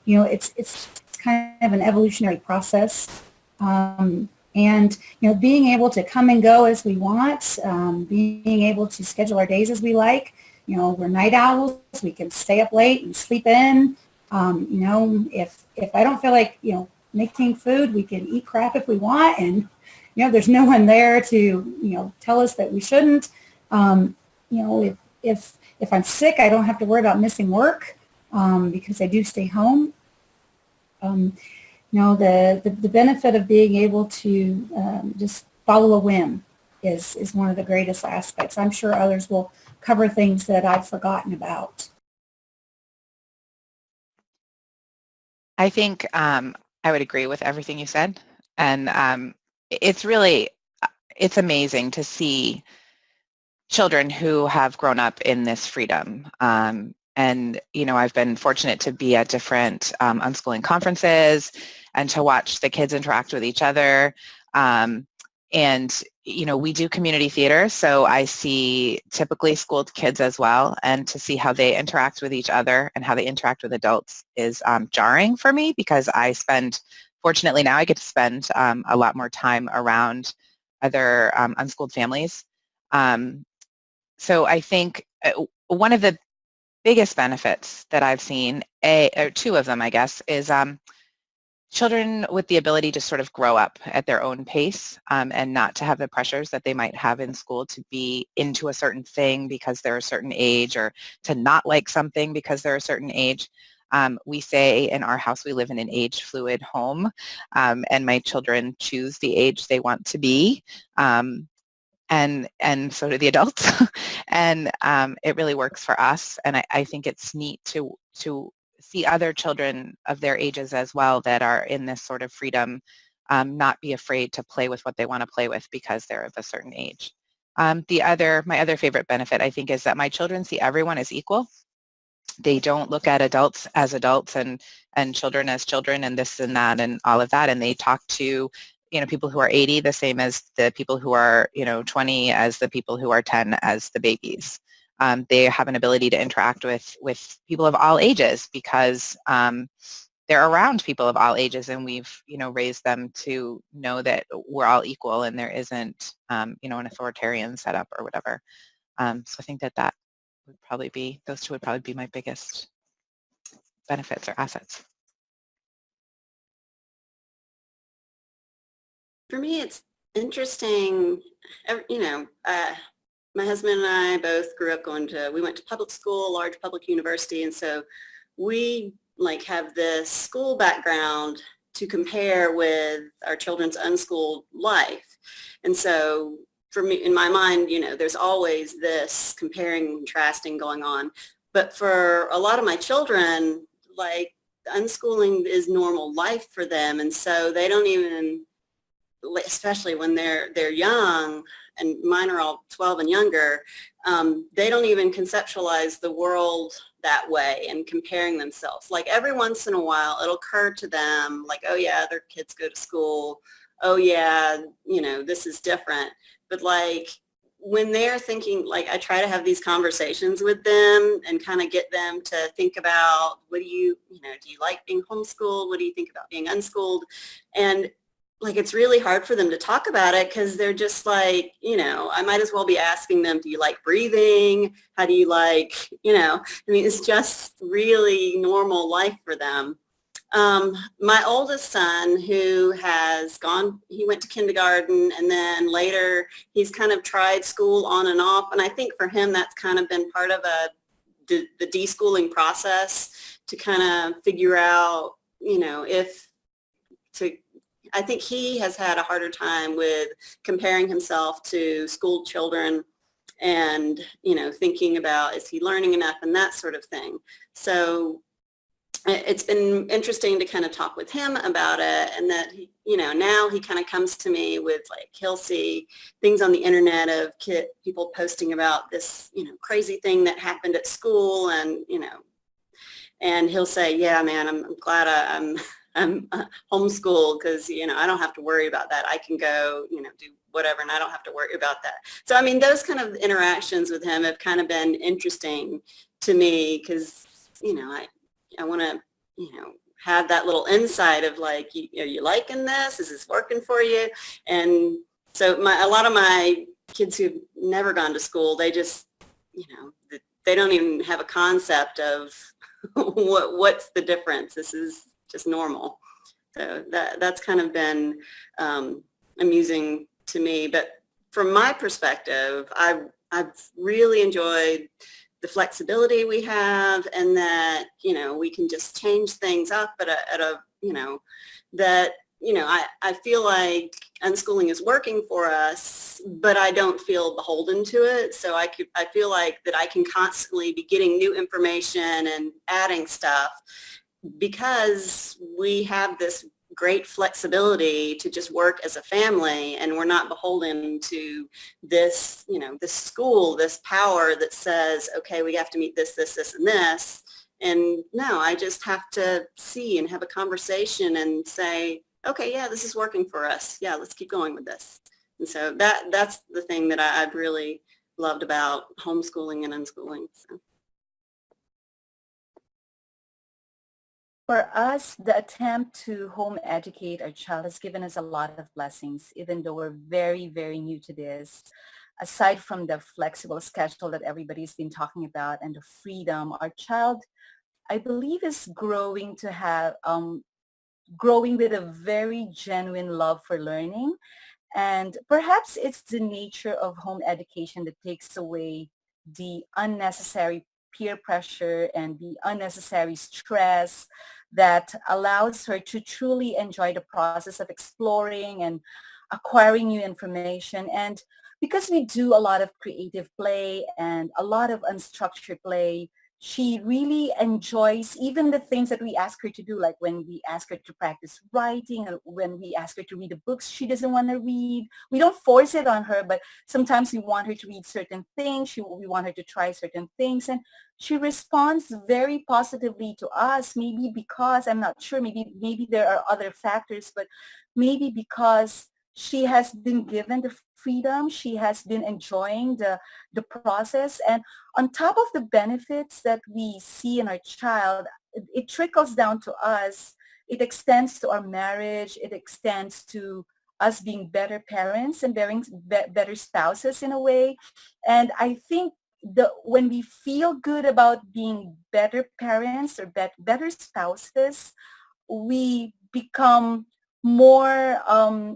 it's kind of an evolutionary process. And being able to come and go as we want, being able to schedule our days as we like. We're night owls. We can stay up late and sleep in. If I don't feel like making food, we can eat crap if we want, and there's no one there to tell us that we shouldn't. If I'm sick, I don't have to worry about missing work because I do stay home. The benefit of being able to just follow a whim is one of the greatest aspects. I'm sure others will cover things that I've forgotten about. I think I would agree with everything you said. And it's amazing to see children who have grown up in this freedom. And I've been fortunate to be at different unschooling conferences and to watch the kids interact with each other. And we do community theater, so I see typically schooled kids as well, and to see how they interact with each other and how they interact with adults is jarring for me, because fortunately now I get to spend a lot more time around other unschooled families. So I think one of the biggest benefits that I've seen or two of them, I guess, is children with the ability to sort of grow up at their own pace and not to have the pressures that they might have in school to be into a certain thing because they're a certain age, or to not like something because they're a certain age. We say in our house we live in an age-fluid home, and my children choose the age they want to be, and so do the adults. And it really works for us, and I think it's neat to see other children of their ages as well that are in this sort of freedom, not be afraid to play with what they want to play with because they're of a certain age. My other favorite benefit, I think, is that my children see everyone as equal. They don't look at adults as adults and children as children and this and that and all of that, and they talk to people who are 80 the same as the people who are 20, as the people who are 10 as the babies. They have an ability to interact with people of all ages because they're around people of all ages, and we've raised them to know that we're all equal and there isn't an authoritarian setup or whatever. So I think that would probably be, those two would probably be my biggest benefits or assets. For me, it's interesting, my husband and I both grew up we went to public school, large public university, and so we have this school background to compare with our children's unschooled life. And so for me, in my mind, there's always this comparing and contrasting going on. But for a lot of my children, unschooling is normal life for them. And so they don't even, especially when they're young, and mine are all 12 and younger, they don't even conceptualize the world that way and comparing themselves. Every once in a while, it'll occur to them, oh yeah, their kids go to school. Oh yeah, this is different. But when they're thinking, I try to have these conversations with them and kind of get them to think about, do you like being homeschooled? What do you think about being unschooled? And it's really hard for them to talk about it because they're just I might as well be asking them, do you like breathing? How do you it's just really normal life for them. My oldest son, who he went to kindergarten, and then later he's kind of tried school on and off. And I think for him, that's kind of been part of the deschooling process to kind of figure out, I think he has had a harder time with comparing himself to school children and, thinking about, is he learning enough and that sort of thing. So it's been interesting to kind of talk with him about it, and that now he kind of comes to me with he'll see things on the internet of people posting about this crazy thing that happened at school, and and he'll say, yeah man, I'm glad I'm homeschooled because I don't have to worry about that. I can go do whatever and I don't have to worry about that. So I mean, those kind of interactions with him have kind of been interesting to me because I want to, have that little insight of are you liking this? Is this working for you? And so a lot of my kids who've never gone to school, they just, they don't even have a concept of what's the difference. This is just normal. So that's kind of been amusing to me. But from my perspective, I've really enjoyed the flexibility we have, and that we can just change things up at a that I feel like unschooling is working for us, but I don't feel beholden to it. So I feel like that I can constantly be getting new information and adding stuff because we have this great flexibility to just work as a family, and we're not beholden to this, this school, this power that says, okay, we have to meet this, and this. And no, I just have to see and have a conversation and say, okay, yeah, this is working for us. Yeah, let's keep going with this. And so that's the thing that I've really loved about homeschooling and unschooling. So. For us, the attempt to home educate our child has given us a lot of blessings, even though we're very, very new to this. Aside from the flexible schedule that everybody's been talking about and the freedom, our child I believe is growing to have, growing with a very genuine love for learning. And perhaps it's the nature of home education that takes away the unnecessary peer pressure and the unnecessary stress that allows her to truly enjoy the process of exploring and acquiring new information. And because we do a lot of creative play and a lot of unstructured play, she really enjoys even the things that we ask her to do, like when we ask her to practice writing or when we ask her to read the books she doesn't want to read. We don't force it on her, but sometimes we want her to read certain things. We want her to try certain things. And she responds very positively to us, maybe because, I'm not sure, maybe there are other factors, but maybe because she has been given the freedom, she has been enjoying the process. And on top of the benefits that we see in our child, it trickles down to us. It extends to our marriage. It extends to us being better parents and better spouses in a way. And I think when we feel good about being better parents or better spouses, we become more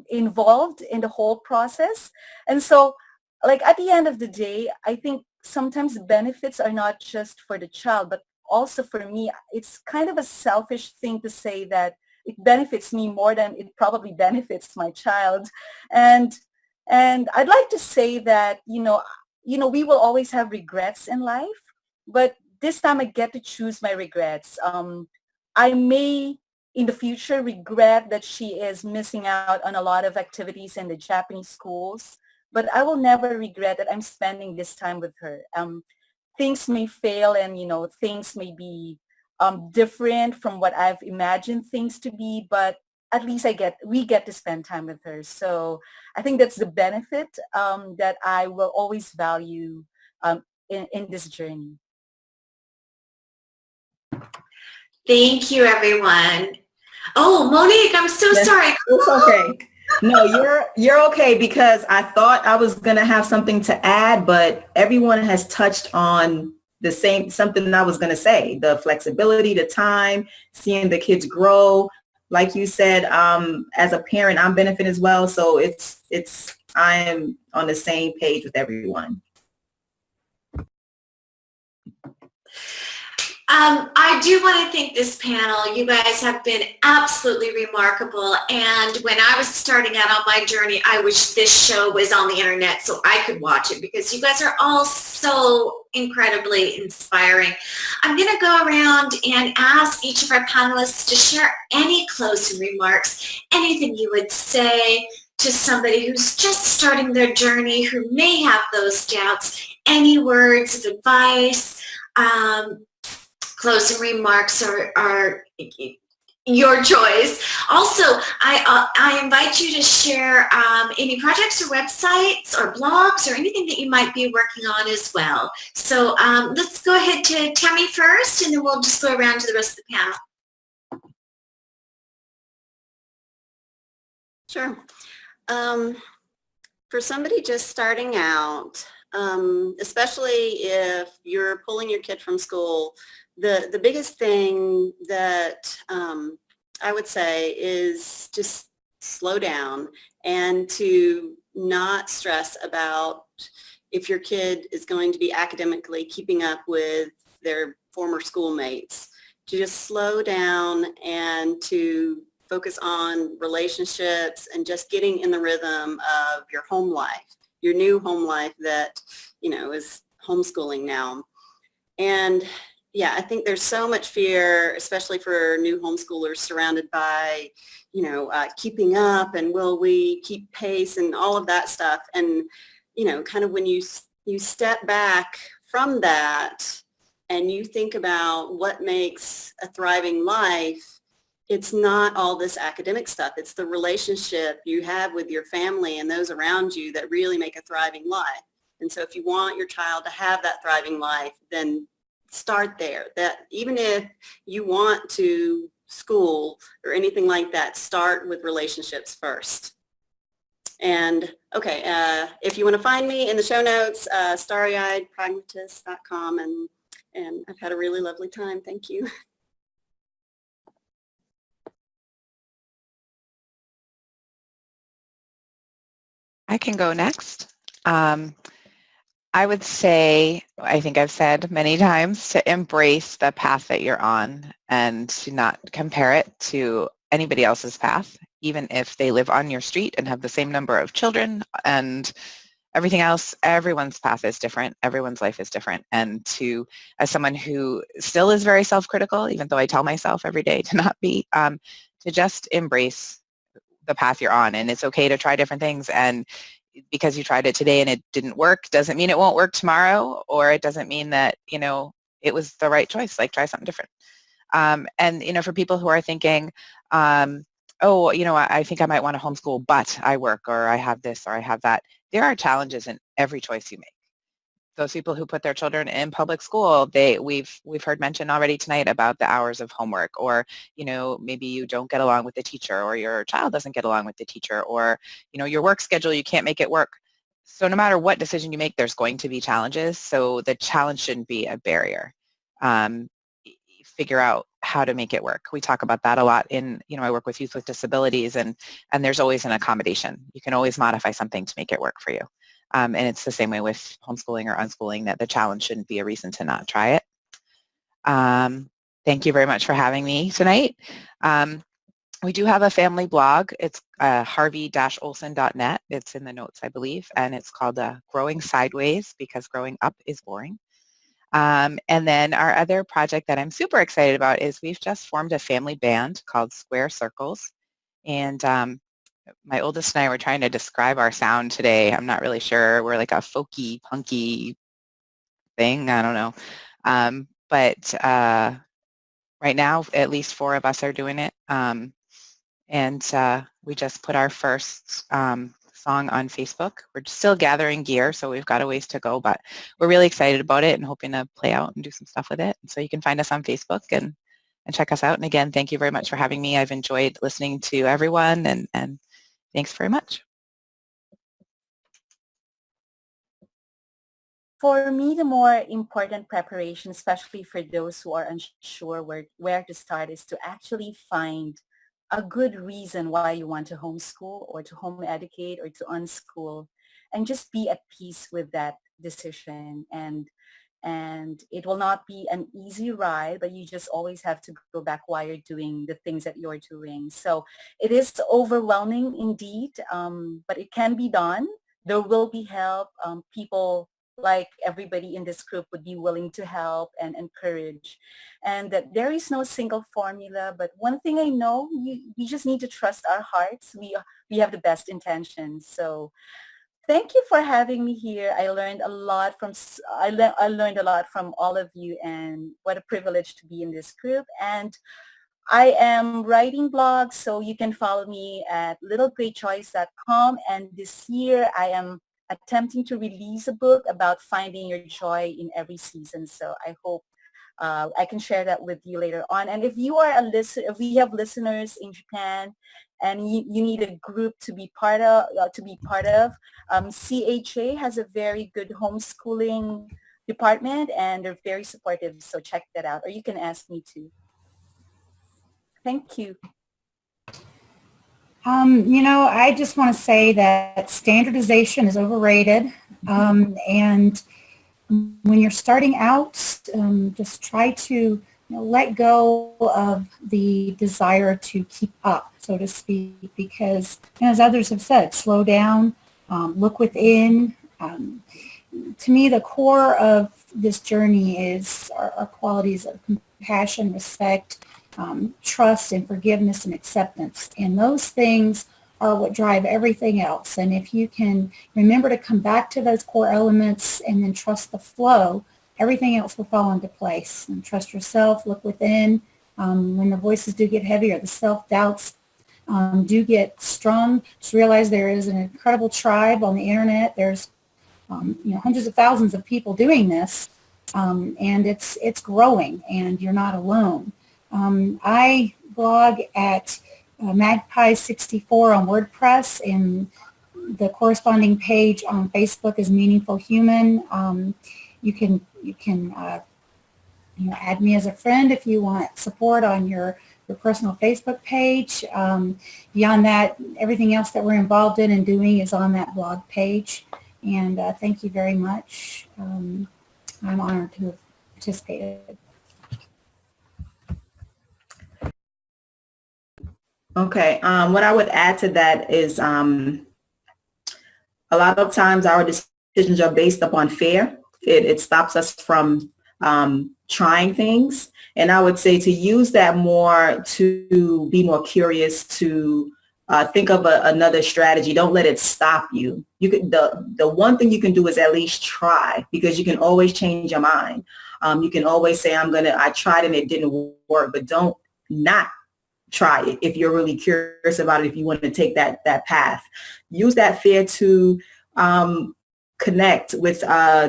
involved in the whole process. And so, like, at the end of the day, I think sometimes benefits are not just for the child, but also for me. It's kind of a selfish thing to say that it benefits me more than it probably benefits my child. And I'd like to say that, we will always have regrets in life, but this time I get to choose my regrets. I may in the future regret that she is missing out on a lot of activities in the Japanese schools, but I will never regret that I'm spending this time with her. Things may fail and, things may be different from what I've imagined things to be, but at least we get to spend time with her. So I think that's the benefit that I will always value in this journey. Thank you, everyone. Oh, Monique, I'm so sorry. It's okay. No, you're okay, because I thought I was going to have something to add, but everyone has touched on something I was going to say, the flexibility, the time, seeing the kids grow. Like you said, as a parent, I'm benefiting as well. So I am on the same page with everyone. I do want to thank this panel. You guys have been absolutely remarkable. And when I was starting out on my journey, I wish this show was on the internet so I could watch it, because you guys are all so incredibly inspiring. I'm going to go around and ask each of our panelists to share any closing remarks, anything you would say to somebody who's just starting their journey, who may have those doubts, any words of advice. Closing remarks are your choice. Also, I invite you to share any projects or websites or blogs or anything that you might be working on as well. So let's go ahead to Tami first, and then we'll just go around to the rest of the panel. Sure. For somebody just starting out, especially if you're pulling your kid from school, the biggest thing that I would say is just slow down and to not stress about if your kid is going to be academically keeping up with their former schoolmates. To just slow down and to focus on relationships and just getting in the rhythm of your home life, your new home life that, is homeschooling now. And yeah, I think there's so much fear, especially for new homeschoolers, surrounded by, keeping up and will we keep pace and all of that stuff. And, kind of when you step back from that and you think about what makes a thriving life, it's not all this academic stuff. It's the relationship you have with your family and those around you that really make a thriving life. And so if you want your child to have that thriving life, then start there. That even if you want to school or anything like that, start with relationships first. And okay, if you want to find me in the show notes, starryeyedpragmatist.com, and I've had a really lovely time. Thank you. I can go next. I would say, I think I've said many times, to embrace the path that you're on and to not compare it to anybody else's path, even if they live on your street and have the same number of children and everything else. Everyone's path is different. Everyone's life is different. And to, as someone who still is very self-critical, even though I tell myself every day to not be, to just embrace the path you're on. And it's okay to try different things. And because you tried it today and it didn't work doesn't mean it won't work tomorrow, or it doesn't mean that, you know, it was the right choice. Like, try something different. And, you know, for people who are thinking, oh, you know, I think I might want to homeschool, but I work, or I have this, or I have that. There are challenges in every choice you make. Those people who put their children in public school, we've heard mention already tonight about the hours of homework, or, you know, maybe you don't get along with the teacher, or your child doesn't get along with the teacher, or, you know, your work schedule, you can't make it work. So no matter what decision you make, there's going to be challenges. So the challenge shouldn't be a barrier. Figure out how to make it work. We talk about that a lot in, you know, I work with youth with disabilities, and there's always an accommodation. You can always modify something to make it work for you. And it's the same way with homeschooling or unschooling, that the challenge shouldn't be a reason to not try it. Thank you very much for having me tonight. We do have a family blog. It's harvey-olsen.net. It's in the notes, I believe, and it's called Growing Sideways, because growing up is boring. And then our other project that I'm super excited about is we've just formed a family band called Square Circles. And my oldest and I were trying to describe our sound today. I'm not really sure. We're like a folky, punky thing. I don't know. But right now, at least 4 of us are doing it. And we just put our first song on Facebook. We're still gathering gear, so we've got a ways to go, but we're really excited about it and hoping to play out and do some stuff with it. And so you can find us on Facebook and check us out. And again, thank you very much for having me. I've enjoyed listening to everyone, and thanks very much. For me, the more important preparation, especially for those who are unsure where to start, is to actually find a good reason why you want to homeschool or to home educate or to unschool, and just be at peace with that decision. And it will not be an easy ride, but you just always have to go back while you're doing the things that you're doing. So it is overwhelming indeed, but it can be done. There will be help. People like everybody in this group would be willing to help and encourage. And that there is no single formula, but one thing I know, we just need to trust our hearts. We have the best intentions. So thank you for having me here. I learned a lot from I learned a lot from all of you, and what a privilege to be in this group. And I am writing blogs, so you can follow me at littlegreatchoice.com. And this year I am attempting to release a book about finding your joy in every season. So I hope I can share that with you later on. And if you are a listener, if we have listeners in Japan and you need a group to be part of, CHA has a very good homeschooling department, and they're very supportive. So check that out, or you can ask me too. Thank you. You know, I just want to say that standardization is overrated. And when you're starting out, just try to let go of the desire to keep up, so to speak, because as others have said, slow down, look within. To me, the core of this journey is our qualities of compassion, respect, trust, and forgiveness and acceptance. And those things are what drive everything else. And if you can remember to come back to those core elements and then trust the flow, everything else will fall into place. And trust yourself, look within. When the voices do get heavier, the self-doubts do get strong, just realize there is an incredible tribe on the internet. There's hundreds of thousands of people doing this, and it's growing, and you're not alone. I blog at Magpie64 on WordPress, and the corresponding page on Facebook is Meaningful Human. You can add me as a friend if you want support on your personal Facebook page. Beyond that, everything else that we're involved in and doing is on that blog page. And thank you very much. I'm honored to have participated. Okay, what I would add to that is a lot of times our decisions are based upon fear. It stops us from trying things. And I would say to use that more, to be more curious, to think of another strategy. Don't let it stop you. You can, the one thing you can do is at least try, because you can always change your mind. You can always say, I tried and it didn't work, but don't not try it if you're really curious about it, if you want to take that path. Use that fear to connect with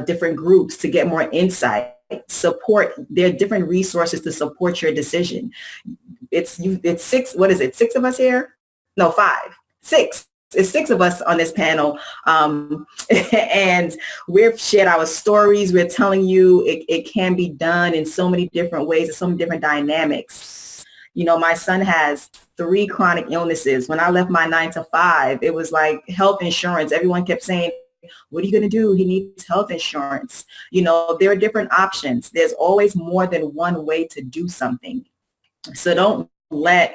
different groups to get more insight. Support. There are different resources to support your decision. It's six. What is it? 6 of us here? No, 5. 6. It's 6 of us on this panel, and we've shared our stories. We're telling you it can be done in so many different ways, and so many different dynamics. My son has 3 chronic illnesses. When I left my 9 to 5, it was like health insurance. Everyone kept saying, what are you going to do? He needs health insurance. There are different options. There's always more than one way to do something. So don't let,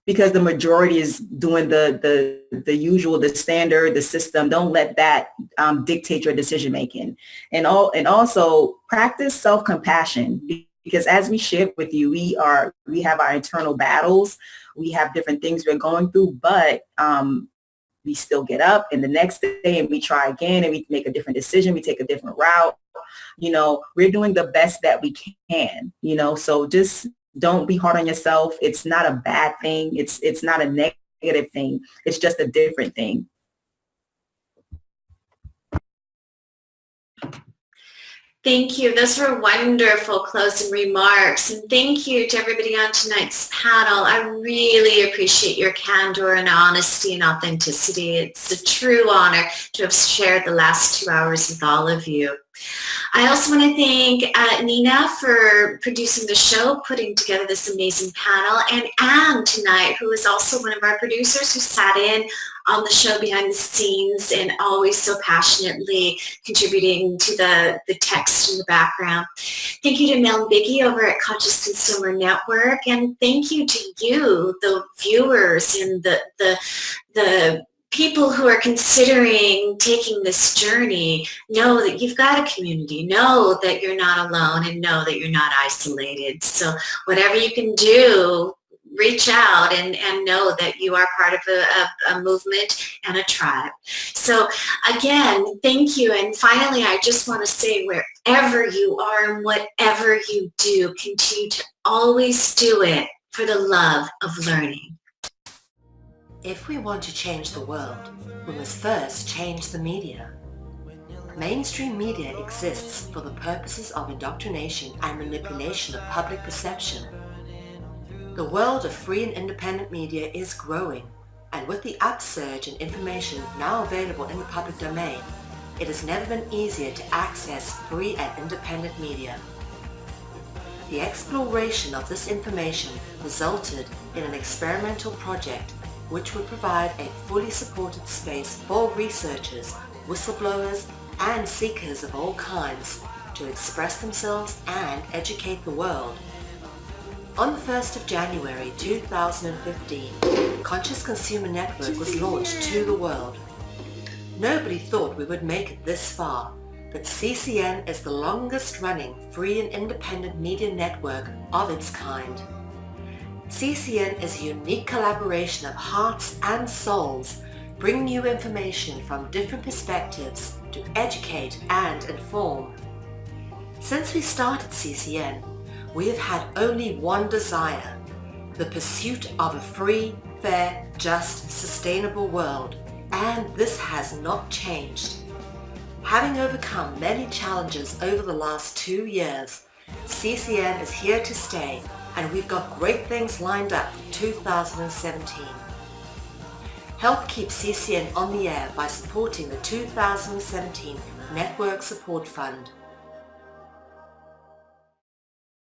because the majority is doing the usual, the standard, the system, don't let that dictate your decision making. And also practice self-compassion, because as we share with you, we have our internal battles. We have different things we're going through, but we still get up and the next day and we try again and we make a different decision. We take a different route. We're doing the best that we can, so just don't be hard on yourself. It's not a bad thing. It's not a negative thing. It's just a different thing. Thank you. Those were wonderful closing remarks. And thank you to everybody on tonight's panel. I really appreciate your candor and honesty and authenticity. It's a true honor to have shared the last 2 hours with all of you. I also want to thank Nina for producing the show, putting together this amazing panel, and Anne tonight, who is also one of our producers who sat in on the show behind the scenes and always so passionately contributing to the text in the background. Thank you to Mel Biggie over at Conscious Consumer Network, and thank you to you, the viewers and the people who are considering taking this journey. Know that you've got a community, know that you're not alone, and know that you're not isolated. So whatever you can do, reach out and know that you are part of a movement and a tribe. So again, thank you. And finally, I just want to say, wherever you are and whatever you do, continue to always do it for the love of learning. If we want to change the world, we must first change the media. Mainstream media exists for the purposes of indoctrination and manipulation of public perception. The world of free and independent media is growing, and with the upsurge in information now available in the public domain, it has never been easier to access free and independent media. The exploration of this information resulted in an experimental project which would provide a fully supported space for researchers, whistleblowers, and seekers of all kinds to express themselves and educate the world. On the 1st of January 2015, Conscious Consumer Network was launched to the world. Nobody thought we would make it this far, but CCN is the longest running free and independent media network of its kind. CCN is a unique collaboration of hearts and souls, bringing you information from different perspectives to educate and inform. Since we started CCN, we have had only one desire: the pursuit of a free, fair, just, sustainable world, and this has not changed. Having overcome many challenges over the last 2 years, CCN is here to stay, and we've got great things lined up for 2017. Help keep CCN on the air by supporting the 2017 Network Support Fund.